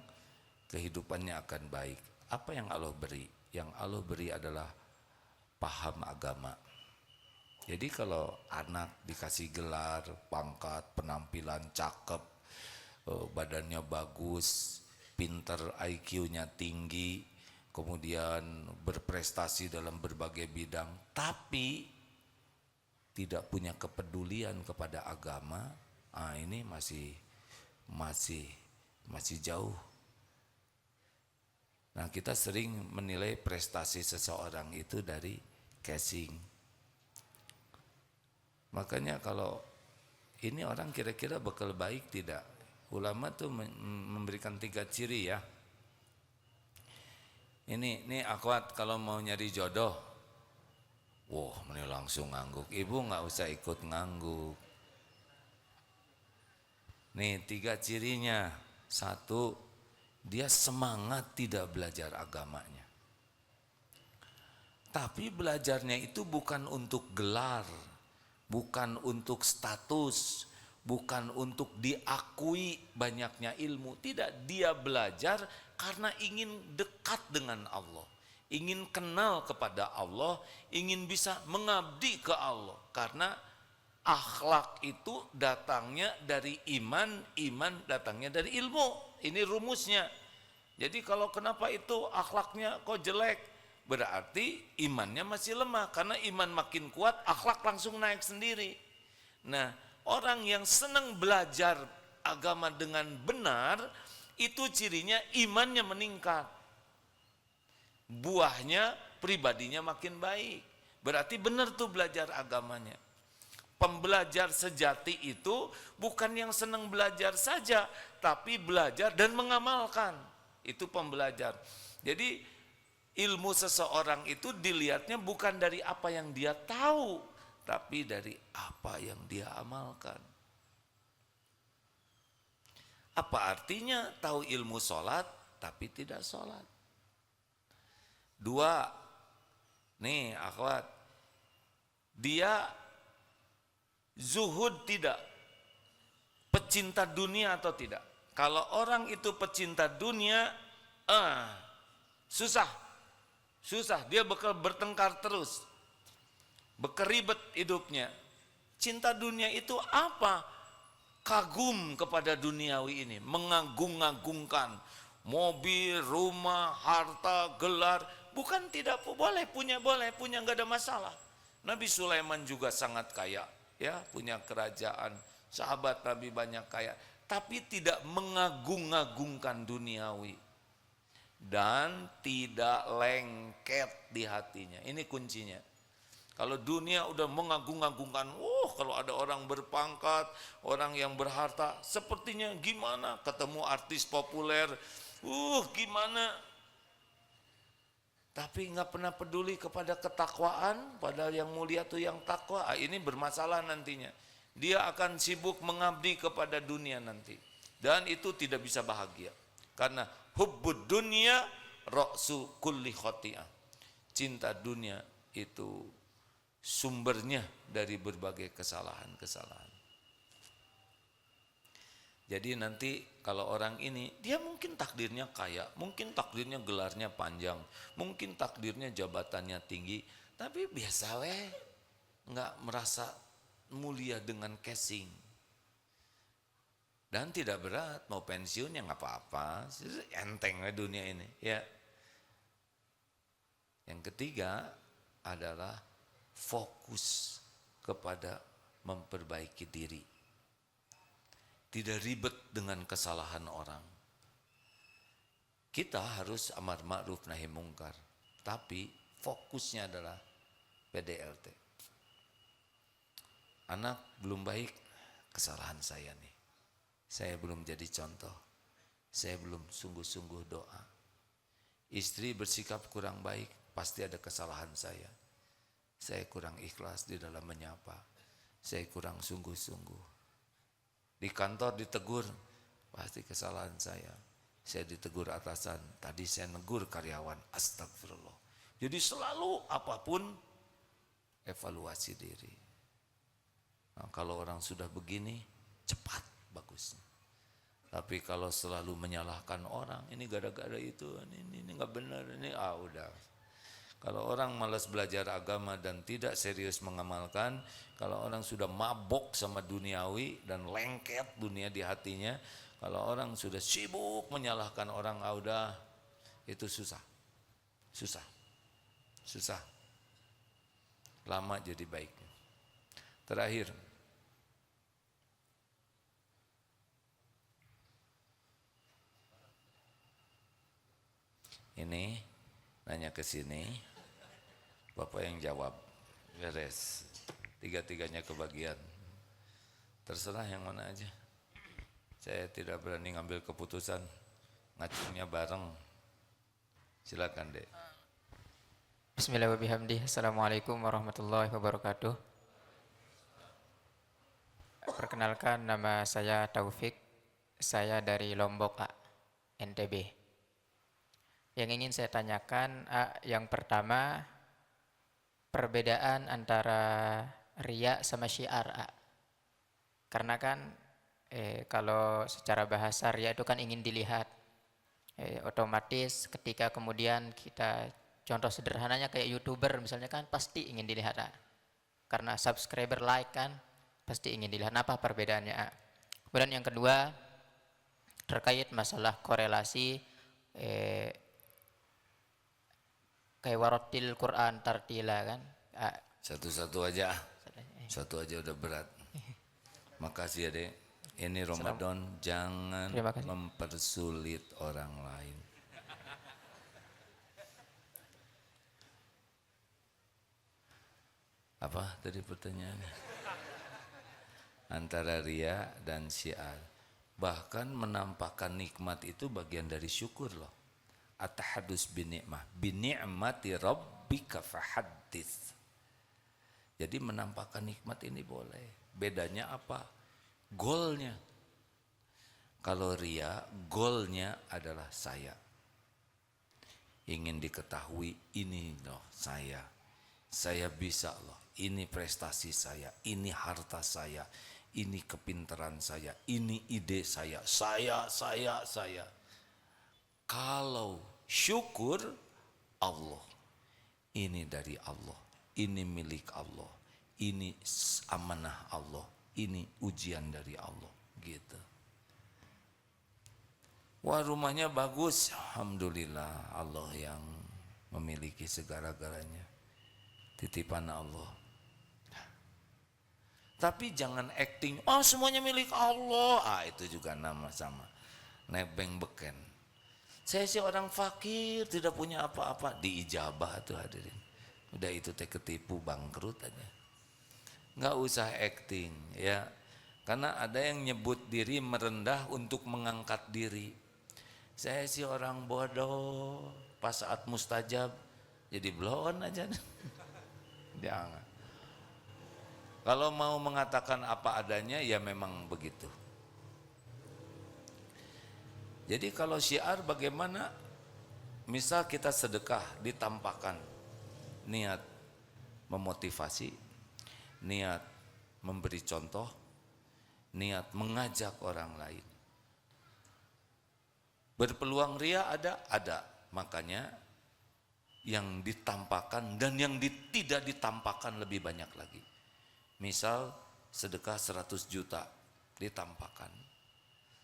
kehidupannya akan baik. Apa yang Allah beri? Yang Allah beri adalah paham agama. Jadi kalau anak dikasih gelar, pangkat, penampilan cakep, badannya bagus, pinter, IQ-nya tinggi, kemudian berprestasi dalam berbagai bidang, tapi tidak punya kepedulian kepada agama, ini masih jauh. Nah, kita sering menilai prestasi seseorang itu dari casing. Makanya kalau ini orang kira-kira bakal baik tidak? Ulama tuh memberikan 3 ciri ya. Ini akhwat kalau mau nyari jodoh, wah ini langsung ngangguk. Ibu nggak usah ikut ngangguk. Nih 3 cirinya. 1, dia semangat tidak belajar agamanya. Tapi belajarnya itu bukan untuk gelar, bukan untuk status, bukan untuk diakui banyaknya ilmu. Tidak, dia belajar karena ingin dekat dengan Allah, ingin kenal kepada Allah, ingin bisa mengabdi ke Allah. Karena akhlak itu datangnya dari iman, iman datangnya dari ilmu. Ini rumusnya. Jadi kalau kenapa itu akhlaknya kok jelek? Berarti imannya masih lemah. Karena iman makin kuat, akhlak langsung naik sendiri. Nah, orang yang senang belajar agama dengan benar, itu cirinya imannya meningkat. Buahnya pribadinya makin baik. Berarti benar tuh belajar agamanya. Pembelajar sejati itu bukan yang senang belajar saja, tapi belajar dan mengamalkan. Itu pembelajar. Jadi ilmu seseorang itu dilihatnya bukan dari apa yang dia tahu, tapi dari apa yang dia amalkan. Apa artinya tahu ilmu sholat tapi tidak sholat? Dua, nih akhwat, dia zuhud tidak, pecinta dunia atau tidak. Kalau orang itu pecinta dunia, susah, dia bakal bertengkar terus, berkeribet hidupnya. Cinta dunia itu apa? Kagum kepada duniawi ini, mengagung-agungkan mobil, rumah, harta, gelar. Bukan tidak boleh punya, nggak ada masalah. Nabi Sulaiman juga sangat kaya, ya, punya kerajaan. Sahabat Nabi banyak kaya, tapi tidak mengagung-agungkan duniawi dan tidak lengket di hatinya. Ini kuncinya. Kalau dunia udah mengagung-agungkan, kalau ada orang berpangkat, orang yang berharta, sepertinya gimana? Ketemu artis populer, gimana? Tapi nggak pernah peduli kepada ketakwaan, padahal yang mulia tuh yang takwa. Ini bermasalah nantinya. Dia akan sibuk mengabdi kepada dunia nanti, dan itu tidak bisa bahagia. Karena hubbud dunya ra'su kulli khati'ah. Cinta dunia itu sumbernya dari berbagai kesalahan-kesalahan. Jadi nanti kalau orang ini, dia mungkin takdirnya kaya, mungkin takdirnya gelarnya panjang, mungkin takdirnya jabatannya tinggi, tapi biasa weh, nggak merasa mulia dengan casing. Dan tidak berat, mau pensiun ya nggak apa-apa, enteng weh dunia ini. Ya. Yang ketiga adalah fokus kepada memperbaiki diri. Tidak ribet dengan kesalahan orang. Kita harus amar ma'ruf nahi mungkar, tapi fokusnya adalah PDLT. Anak belum baik, kesalahan saya nih. Saya belum jadi contoh. Saya belum sungguh-sungguh doa. Istri bersikap kurang baik, pasti ada kesalahan saya. Saya kurang ikhlas di dalam menyapa. Saya kurang sungguh-sungguh. Di kantor ditegur, pasti kesalahan saya. Saya ditegur atasan, tadi saya negur karyawan, astagfirullah. Jadi selalu apapun evaluasi diri. Nah, kalau orang sudah begini, cepat bagusnya. Tapi kalau selalu menyalahkan orang, ini gara-gara itu, ini nggak benar, ini udah. Kalau orang malas belajar agama dan tidak serius mengamalkan, kalau orang sudah mabok sama duniawi dan lengket dunia di hatinya, kalau orang sudah sibuk menyalahkan orang, udah, itu susah. Lama jadi baik. Terakhir, ini nanya ke sini. Bapak yang jawab, beres, tiga-tiganya kebagian. Terserah yang mana aja. Saya tidak berani ngambil keputusan, ngacungnya bareng. Silakan Dek. Bismillahirrahmanirrahim. Assalamualaikum warahmatullahi wabarakatuh. Perkenalkan, nama saya Taufik. Saya dari Lombok, NTB. Yang ingin saya tanyakan, yang pertama, perbedaan antara riya sama syiar. Karena kan kalau secara bahasa riya itu kan ingin dilihat. Otomatis ketika kemudian kita, contoh sederhananya kayak YouTuber misalnya kan pasti ingin dilihat. Karena subscriber, like kan pasti ingin dilihat. Apa perbedaannya? Kemudian yang kedua, terkait masalah korelasi kayak warotil Quran tartila kan. Satu-satu aja udah berat. Makasih ya Dek. Ini Ramadan jangan Terima kasih. mempersulit orang lain. Apa tadi pertanyaannya? Antara ria dan syiar. Bahkan menampakkan nikmat itu bagian dari syukur loh. At-tahadus binikmah. Binikmati rabbika fahaddits. Jadi menampakkan nikmat ini boleh. Bedanya apa? Goalnya. Kalau ria, goalnya adalah saya. Ingin diketahui ini loh saya. Saya bisa loh. Ini prestasi saya, ini harta saya, ini kepintaran saya, ini ide saya. Kalau syukur Allah, ini dari Allah, ini milik Allah, ini amanah Allah, ini ujian dari Allah, gitu. Wah, rumahnya bagus, alhamdulillah, Allah yang memiliki segala-galanya, titipan Allah. Tapi jangan acting, oh semuanya milik Allah. Itu juga nama sama. Nebeng beken. Saya sih orang fakir, tidak punya apa-apa. Diijabah tuh hadirin. Udah itu teh ketipu, bangkrut aja. Nggak usah acting ya. Karena ada yang nyebut diri merendah untuk mengangkat diri. Saya sih orang bodoh. Pas saat mustajab, jadi blon aja. Jangan. Kalau mau mengatakan apa adanya ya memang begitu. Jadi kalau syiar bagaimana? Misal kita sedekah ditampakkan niat memotivasi, niat memberi contoh, niat mengajak orang lain. Berpeluang ria ada. Makanya yang ditampakkan dan yang tidak ditampakkan lebih banyak lagi. Misal sedekah 100 juta ditampakkan.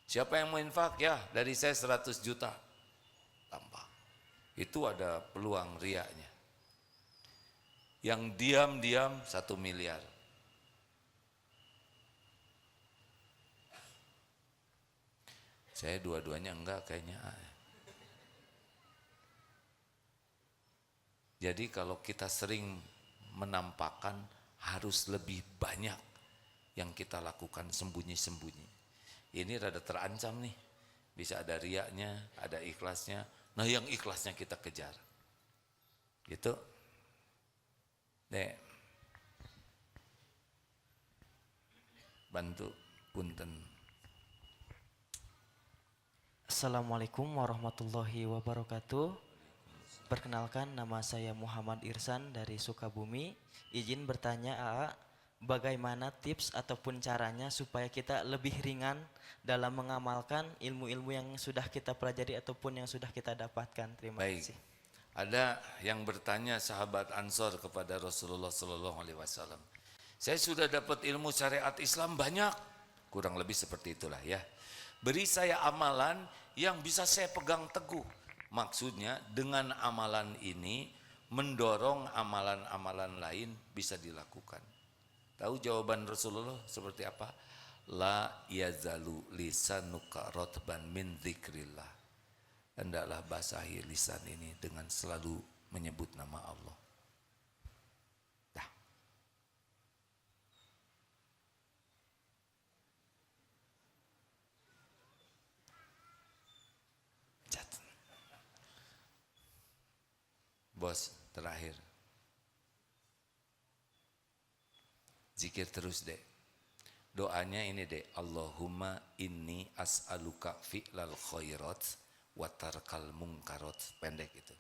Siapa yang mau infak? Ya dari saya 100 juta. Tampak. Itu ada peluang riaknya. Yang diam-diam 1 miliar. Saya dua-duanya enggak kayaknya. Jadi kalau kita sering menampakkan harus lebih banyak yang kita lakukan sembunyi-sembunyi. Ini rada terancam nih. Bisa ada riaknya, ada ikhlasnya. Nah yang ikhlasnya kita kejar. Gitu. Nek. Bantu punten. Assalamualaikum warahmatullahi wabarakatuh. Perkenalkan, nama saya Muhammad Irsan dari Sukabumi. Izin bertanya AA, bagaimana tips ataupun caranya supaya kita lebih ringan dalam mengamalkan ilmu-ilmu yang sudah kita pelajari ataupun yang sudah kita dapatkan. Terima Baik. kasih. Ada yang bertanya sahabat Ansor kepada Rasulullah SAW. Saya sudah dapat ilmu syariat Islam banyak, kurang lebih seperti itulah ya. Beri saya amalan yang bisa saya pegang teguh. Maksudnya dengan amalan ini mendorong amalan-amalan lain bisa dilakukan. Tahu jawaban Rasulullah seperti apa? La yazalu lisanuka rotban min dzikrillah. Hendaklah basahi lisan ini dengan selalu menyebut nama Allah. Dah. Bos, terakhir. Zikir terus dek. Doanya ini dek. Allahumma inni as'aluka fi'lal khairat wa tarkal munkarat. Pendek itu.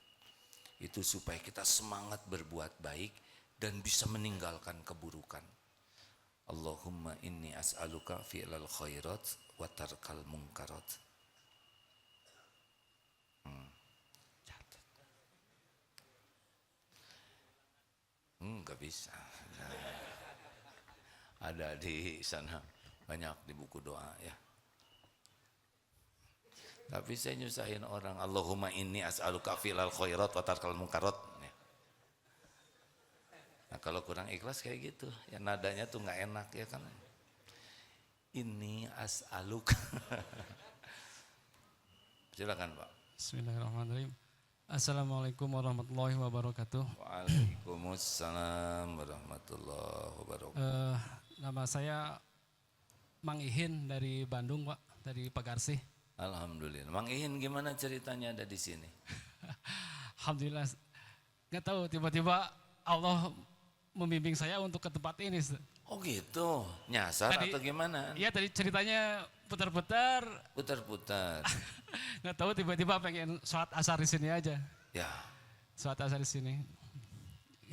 Itu supaya kita semangat berbuat baik dan bisa meninggalkan keburukan. Allahumma inni as'aluka fi'lal khairat wa tarkal munkarat. Enggak bisa. Ada di sana banyak di buku doa ya. Tapi saya nyusahin orang. Allahumma inni as'aluka fi'lal khairat wa tarkal munkarat. Ya. Nah kalau kurang ikhlas kayak gitu, ya nadanya tuh nggak enak ya kan. Ini as'aluk. Silakan Pak. Bismillahirrahmanirrahim. Assalamualaikum warahmatullahi wabarakatuh. Waalaikumsalam warahmatullahi wabarakatuh. Nama saya Mang Ihin dari Bandung, Pak, dari Pagarsih. Alhamdulillah. Mang Ihin gimana ceritanya ada di sini? Alhamdulillah. Nggak tahu tiba-tiba Allah membimbing saya untuk ke tempat ini. Oh gitu, nyasar Tadi- atau gimana? Iya tadi ceritanya putar-putar, Putar-putar. nggak tahu tiba-tiba pengen sholat asar di sini aja. Ya, Sholat asar di sini.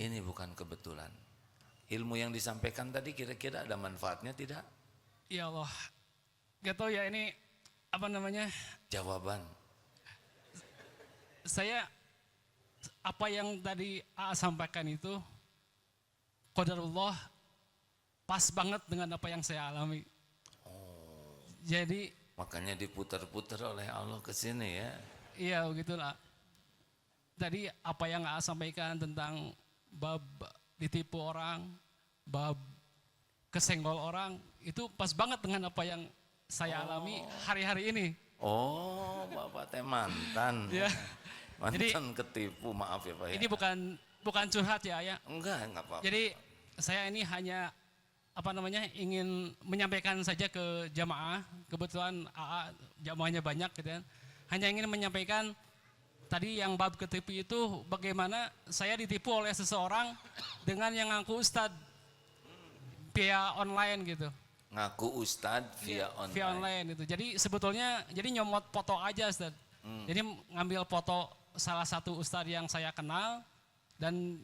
ini bukan kebetulan. Ilmu yang disampaikan tadi kira-kira ada manfaatnya tidak? Ya Allah, nggak tahu ya ini apa namanya? Jawaban. Saya apa yang tadi AA sampaikan itu qadarullah pas banget dengan apa yang saya alami. Jadi Makanya diputar-putar oleh Allah ke sini ya. iya begitulah. Tadi apa yang AA sampaikan tentang bab ditipu orang, bab kesenggol orang, itu pas banget dengan apa yang saya alami hari-hari ini. Oh, Bapak teh mantan. Ya. Mantan ketipu, maaf ya Pak ya. Ini bukan curhat ya, ya. Enggak apa-apa. Jadi saya ini hanya apa namanya ingin menyampaikan saja ke jamaah. Kebetulan AA jamaahnya banyak gitu kan. Hanya ingin menyampaikan tadi yang bab ketipu itu bagaimana saya ditipu oleh seseorang dengan yang ngaku ustad via online gitu. Ngaku ustadz via Iya, online. Via online itu. Jadi sebetulnya jadi nyomot foto aja Ustad. Jadi ngambil foto salah satu ustadz yang saya kenal dan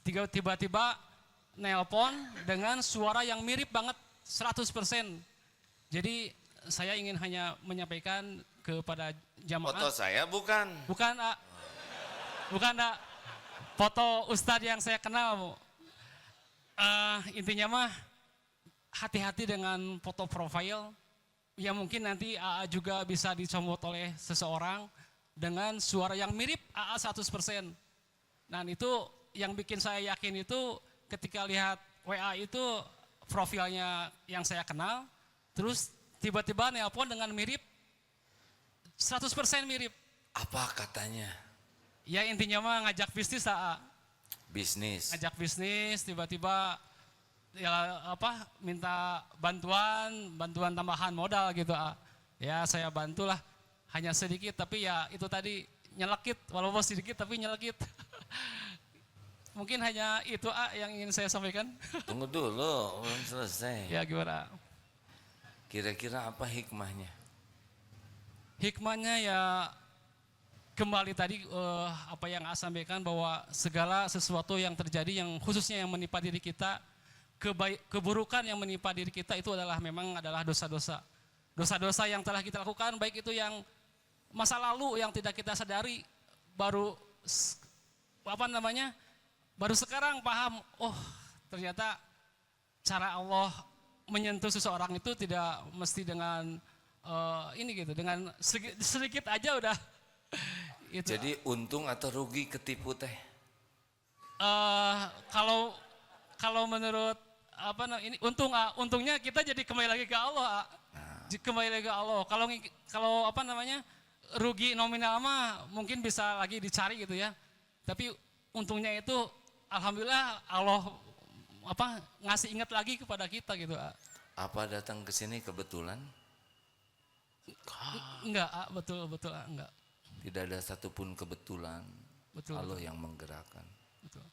tiba-tiba nelpon dengan suara yang mirip banget 100%. Jadi saya ingin hanya menyampaikan kepada jamaah. Foto saya bukan. Bukan, A. Bukan, A. Foto ustadz yang saya kenal, Bu. Intinya mah hati-hati dengan foto profil. Ya mungkin nanti AA juga bisa dicomot oleh seseorang dengan suara yang mirip AA 100%. Dan itu yang bikin saya yakin itu ketika lihat WA itu profilnya yang saya kenal, terus tiba-tiba nelpon dengan mirip 100% mirip. Apa katanya? Ya intinya mah ngajak bisnis AA. Bisnis. Ngajak bisnis tiba-tiba ya apa minta bantuan tambahan modal gitu AA. Ya saya bantulah hanya sedikit tapi ya itu tadi nyelekit walaupun sedikit tapi nyelekit. Mungkin hanya itu yang ingin saya sampaikan. Tunggu dulu, belum selesai. Ya gimana? Kira-kira apa hikmahnya? Hikmahnya ya kembali tadi apa yang saya sampaikan bahwa segala sesuatu yang terjadi yang khususnya yang menimpa diri kita, keburukan yang menimpa diri kita itu memang adalah dosa-dosa. Dosa-dosa yang telah kita lakukan baik itu yang masa lalu yang tidak kita sadari baru baru sekarang paham, oh ternyata cara Allah menyentuh seseorang itu tidak mesti dengan ini gitu, dengan sedikit aja udah. Itu. Jadi untung atau rugi ketipu teh? Kalau menurut ini untungnya kita jadi kembali lagi ke Allah. Kembali lagi ke Allah. Kalau rugi nominal mah mungkin bisa lagi dicari gitu ya. Tapi untungnya itu alhamdulillah Allah ngasih ingat lagi kepada kita gitu. Apa datang ke sini kebetulan? Enggak, betul enggak. Tidak ada satupun kebetulan. Betul. Allah yang menggerakkan. Betul.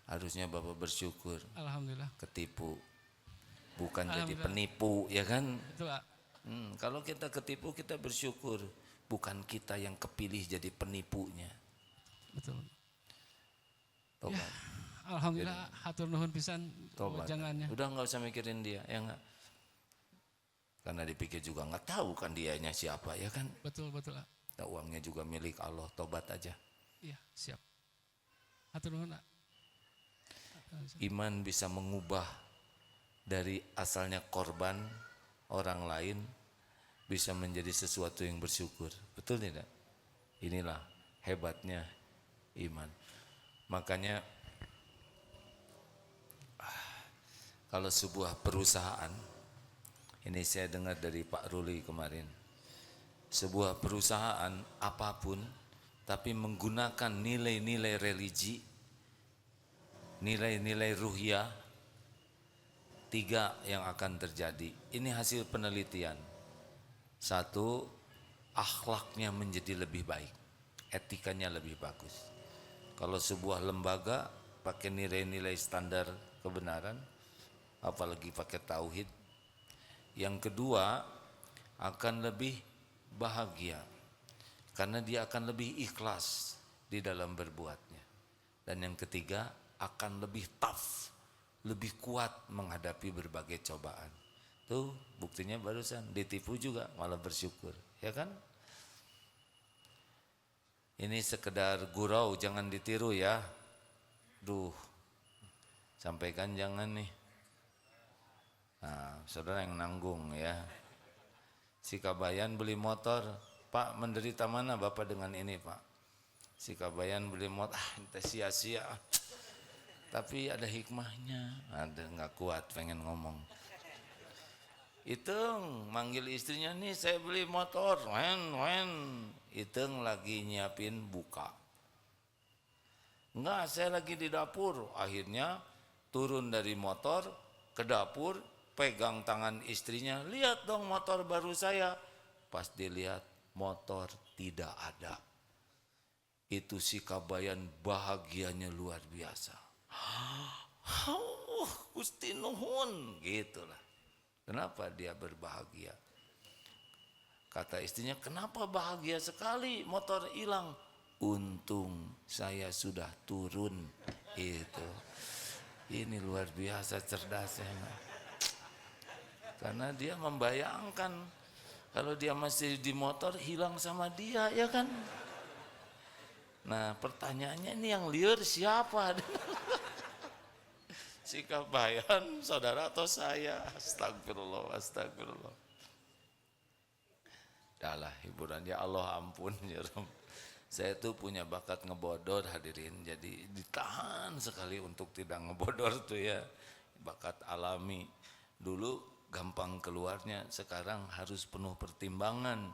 Harusnya Bapak bersyukur. Alhamdulillah. Ketipu. Bukan jadi Alhamdulillah. penipu, ya kan? Betul, Kak. Kalau kita ketipu kita bersyukur. Bukan kita yang kepilih jadi penipunya. Betul. Tobat. Alhamdulillah hatur nuhun pisan Tobat. jangannya. Udah nggak usah mikirin dia, ya nggak? Karena dipikir juga nggak tahu kan dianya siapa, ya kan? Betul, Kak. Nah, uangnya juga milik Allah, tobat aja. Iya, siap. Hatur nuhun, Kak. Iman bisa mengubah dari asalnya korban orang lain bisa menjadi sesuatu yang bersyukur. Betul tidak? Inilah hebatnya iman. Makanya kalau sebuah perusahaan Ini saya dengar dari Pak Ruli kemarin. Sebuah perusahaan apapun tapi menggunakan nilai-nilai religi, nilai-nilai ruhiyah, 3 yang akan terjadi. Ini hasil penelitian. 1, akhlaknya menjadi lebih baik, etikanya lebih bagus. Kalau sebuah lembaga pakai nilai-nilai standar kebenaran, apalagi pakai tauhid. Yang kedua, akan lebih bahagia karena dia akan lebih ikhlas di dalam berbuatnya. Dan yang ketiga, akan lebih tough, lebih kuat menghadapi berbagai cobaan. Tuh buktinya barusan ditipu juga malah bersyukur, ya kan? Ini sekedar gurau, jangan ditiru ya. Duh, sampaikan jangan nih. Nah, saudara yang nanggung ya. Si Kabayan beli motor, Pak menderita mana Bapak dengan ini Pak? Si Kabayan beli motor, entah sia-sia. Tapi ada hikmahnya, ada nggak kuat pengen ngomong. Iteng manggil istrinya, nih saya beli motor, wen. Iteng lagi nyiapin buka. Enggak, saya lagi di dapur. Akhirnya turun dari motor ke dapur, pegang tangan istrinya, lihat dong motor baru saya. Pas dilihat motor tidak ada. Itu si Kabayan bahagianya luar biasa. Gusti nuhun, gitulah. Kenapa dia berbahagia? Kata istrinya, kenapa bahagia sekali motor hilang? Untung saya sudah turun. Itu. Ini luar biasa cerdasnya. Karena dia membayangkan kalau dia masih di motor hilang sama dia, ya kan? Nah, pertanyaannya ini yang liar siapa? Si Kabayan, saudara atau saya? Astagfirullah. Dahlah hiburan, ya Allah ampun ya Rob. Saya tuh punya bakat ngebodor hadirin, jadi ditahan sekali untuk tidak ngebodor tuh ya. Bakat alami. Dulu gampang keluarnya, sekarang harus penuh pertimbangan.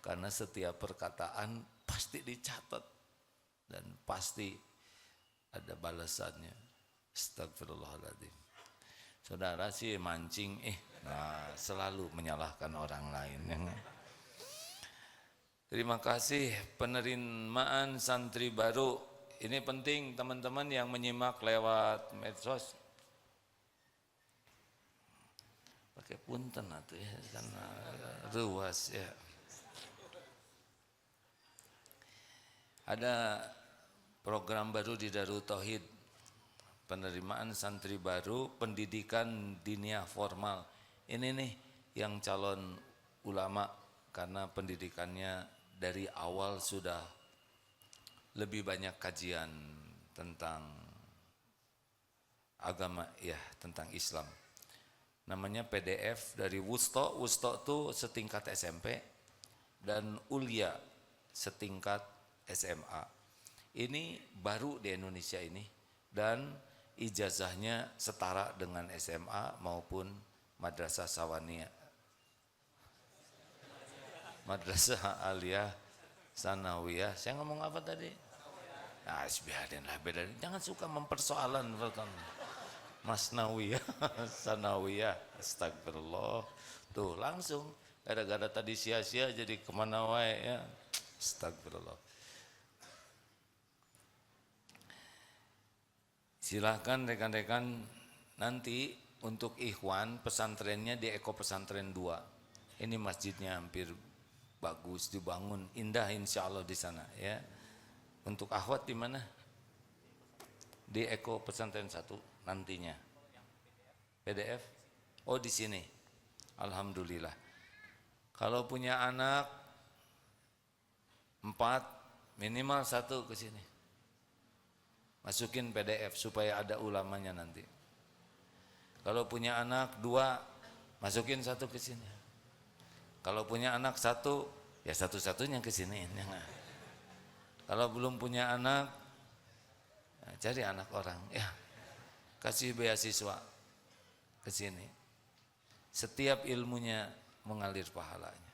Karena setiap perkataan pasti dicatat dan pasti ada balasannya. Astagfirullahaladzim. Saudara sih mancing, selalu menyalahkan orang lain. Terima kasih penerimaan santri baru. Ini penting teman-teman yang menyimak lewat medsos. Pakai punten atuh ya, karena ruas ya. Ada program baru di Darut Tauhid. Penerimaan santri baru, pendidikan diniyah formal. Ini nih yang calon ulama karena pendidikannya dari awal sudah lebih banyak kajian tentang agama ya, tentang Islam. Namanya PDF dari Wusto itu setingkat SMP dan Ulia setingkat SMA. Ini baru di Indonesia ini dan ijazahnya setara dengan SMA maupun Madrasah Sawaniyah, Madrasah Aliyah Sanawiyah. Saya ngomong apa tadi? Nah, biarin lah, bedain. Jangan suka mempersoalan Masnawiyah, Sanawiyah. Astagfirullah. Tuh langsung gara-gara tadi sia-sia jadi kemana wae ya. Astagfirullah. Silahkan rekan-rekan nanti untuk ikhwan pesantrennya di Eko Pesantren 2. Ini masjidnya hampir bagus dibangun, indah insya Allah di sana ya. Untuk akhwat di mana? Di Eko Pesantren 1 nantinya. PDF? Oh di sini. Alhamdulillah. Kalau punya anak 4 minimal 1 ke sini. Masukin PDF supaya ada ulamanya nanti. Kalau punya anak 2, masukin 1 ke sini. Kalau punya anak 1, ya satu-satunya ke sini. Kalau belum punya anak, cari anak orang, ya kasih beasiswa ke sini. Setiap ilmunya mengalir pahalanya.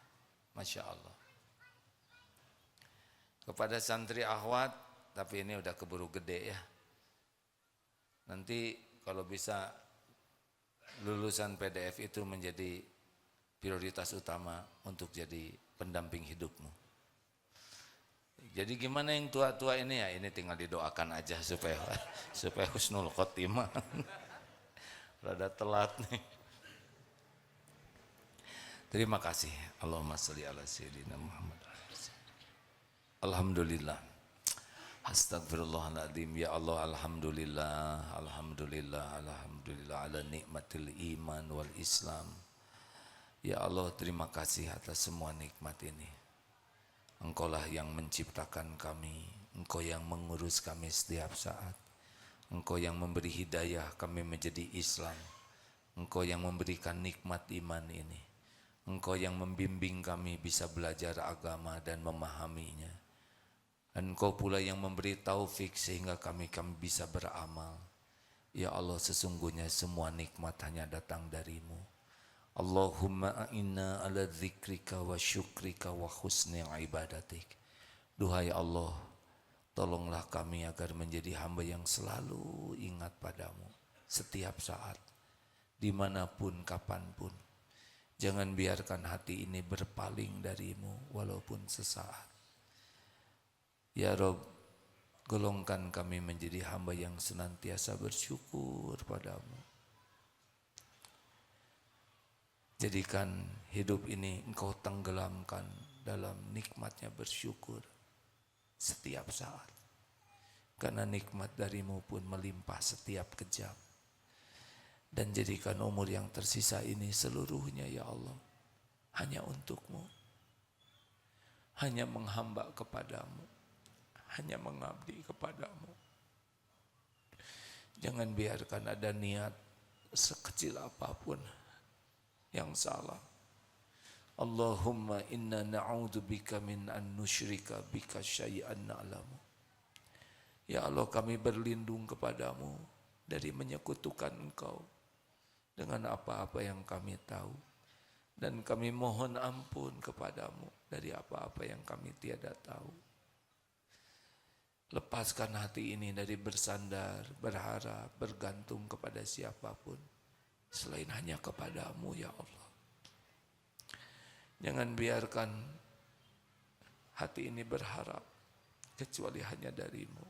Masya Allah. Kepada santri akhwat, tapi ini udah keburu gede ya. Nanti kalau bisa lulusan PDF itu menjadi prioritas utama untuk jadi pendamping hidupmu. Jadi gimana yang tua-tua ini ya, ini tinggal didoakan aja supaya husnul khotimah. Rada telat nih. Terima kasih. Allahumma sholli ala sayyidina Muhammad. Alhamdulillah. Astagfirullahaladzim. Ya Allah, alhamdulillah, alhamdulillah, alhamdulillah ala nikmatil iman wal Islam. Ya Allah, terima kasih atas semua nikmat ini. Engkaulah yang menciptakan kami, Engkau yang mengurus kami setiap saat. Engkau yang memberi hidayah kami menjadi Islam. Engkau yang memberikan nikmat iman ini. Engkau yang membimbing kami bisa belajar agama dan memahaminya. Engkau pula yang memberi taufik sehingga kami bisa beramal. Ya Allah, sesungguhnya semua nikmat hanya datang darimu. Allahumma a'inna ala dzikrika wa syukrika wa husni ibadatik. Duhai Allah, tolonglah kami agar menjadi hamba yang selalu ingat padamu setiap saat, dimanapun, kapanpun. Jangan biarkan hati ini berpaling darimu walaupun sesaat. Ya Rob, golongkan kami menjadi hamba yang senantiasa bersyukur padamu. Jadikan hidup ini Engkau tenggelamkan dalam nikmatnya bersyukur setiap saat. Karena nikmat darimu pun melimpah setiap kejam. Dan jadikan umur yang tersisa ini seluruhnya ya Allah hanya untukmu. Hanya menghamba kepadamu. Hanya mengabdi kepadamu. Jangan biarkan ada niat sekecil apapun yang salah. Allahumma inna na'udzubika min an nusyrika bika syai'an na'lamu. Ya Allah, kami berlindung kepadamu dari menyekutukan Engkau dengan apa-apa yang kami tahu. Dan kami mohon ampun kepadamu dari apa-apa yang kami tiada tahu. Lepaskan hati ini dari bersandar, berharap, bergantung kepada siapapun selain hanya kepadamu ya Allah. Jangan biarkan hati ini berharap kecuali hanya darimu.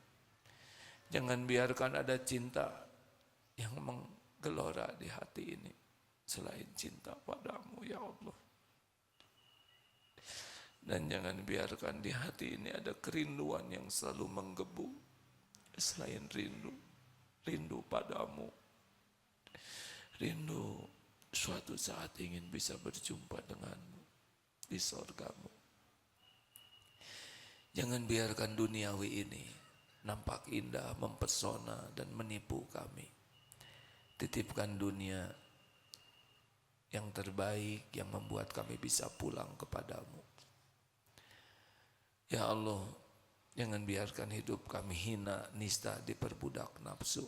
Jangan biarkan ada cinta yang menggelora di hati ini selain cinta padamu ya Allah. Dan jangan biarkan di hati ini ada kerinduan yang selalu menggebu selain rindu padamu. Rindu suatu saat ingin bisa berjumpa denganmu di sorgamu. Jangan biarkan duniawi ini nampak indah, mempesona dan menipu kami. Titipkan dunia yang terbaik yang membuat kami bisa pulang kepadamu. Ya Allah, jangan biarkan hidup kami hina, nista, diperbudak nafsu.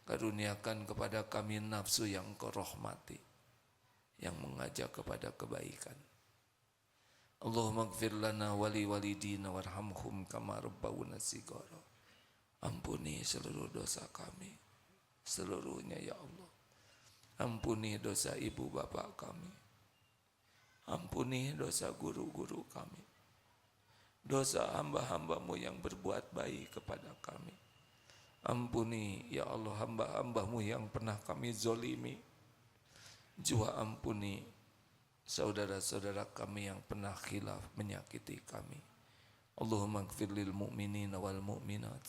Karuniakan kepada kami nafsu yang Kau rahmati, yang mengajak kepada kebaikan. Allahumma gfir lana wali walidina warhamhum kama rabbawna shighara. Ampuni seluruh dosa kami, seluruhnya ya Allah. Ampuni dosa ibu bapak kami. Ampuni dosa guru-guru kami. Dosa hamba-hambamu yang berbuat baik kepada kami. Ampuni ya Allah hamba-hambamu yang pernah kami zolimi. Juga ampuni saudara-saudara kami yang pernah khilaf menyakiti kami. Allahumma gfir lil mu'minina wal mu'minat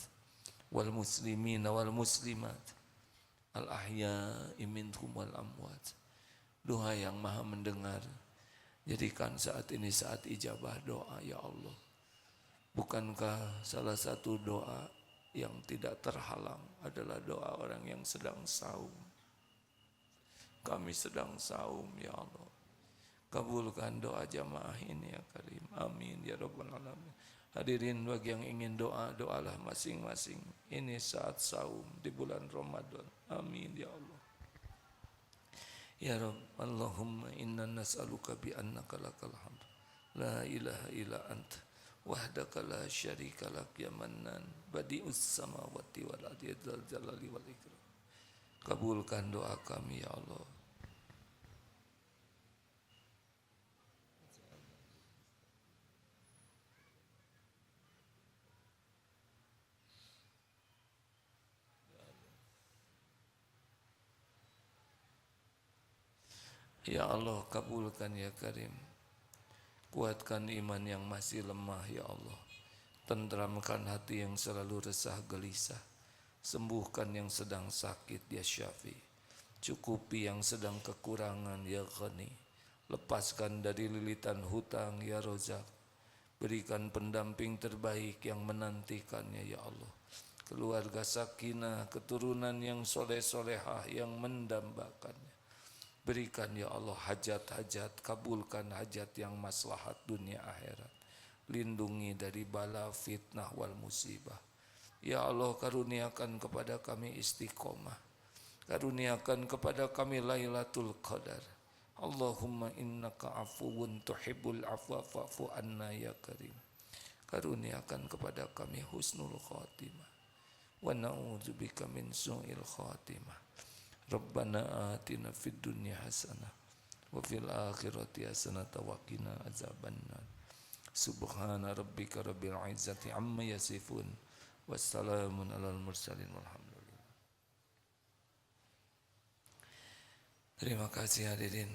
wal muslimina wal muslimat al ahya'i minhum wal amwat. Doa yang maha mendengar, jadikan saat ini saat ijabah doa ya Allah. Bukankah salah satu doa yang tidak terhalang adalah doa orang yang sedang saum? Kami sedang saum ya Allah. Kabulkan doa jamaah ini ya Karim. Amin ya Rabbal Alamin. Hadirin bagi yang ingin doa, doalah masing-masing. Ini saat saum di bulan Ramadan. Amin ya Allah. Ya Rabb, Allahumma inna nas'aluka bi annaka lakal hamd. La ilaha illa anta wahdaka la syarika lak ya mannan badi'us samawati wal ardi dzal jalali wal ikram. Kabulkan doa kami ya Allah. Ya Allah, kabulkan ya Karim. Kuatkan iman yang masih lemah ya Allah. Tentramkan hati yang selalu resah gelisah. Sembuhkan yang sedang sakit ya Syafi. Cukupi yang sedang kekurangan ya Ghani. Lepaskan dari lilitan hutang ya Rozak. Berikan pendamping terbaik yang menantikannya ya Allah. Keluarga sakinah, keturunan yang soleh-solehah yang mendambakannya. Berikan ya Allah hajat-hajat, kabulkan hajat yang maslahat dunia akhirat. Lindungi dari bala fitnah wal musibah. Ya Allah, karuniakan kepada kami istiqomah. Karuniakan kepada kami Lailatul Qadar. Allahumma innaka afuwun tuhibbul afwa fa'fu anna ya karim. Karuniakan kepada kami husnul khatimah. Wa na'udzubika min su'il khatimah. Rabbana atina fid dunya hasanah wa fil akhirati hasanah wa qina azabannar. Subhana rabbika rabbil izzati amma yasifun wassalamun alal mursalin walhamdulillah. Terima kasih hadirin.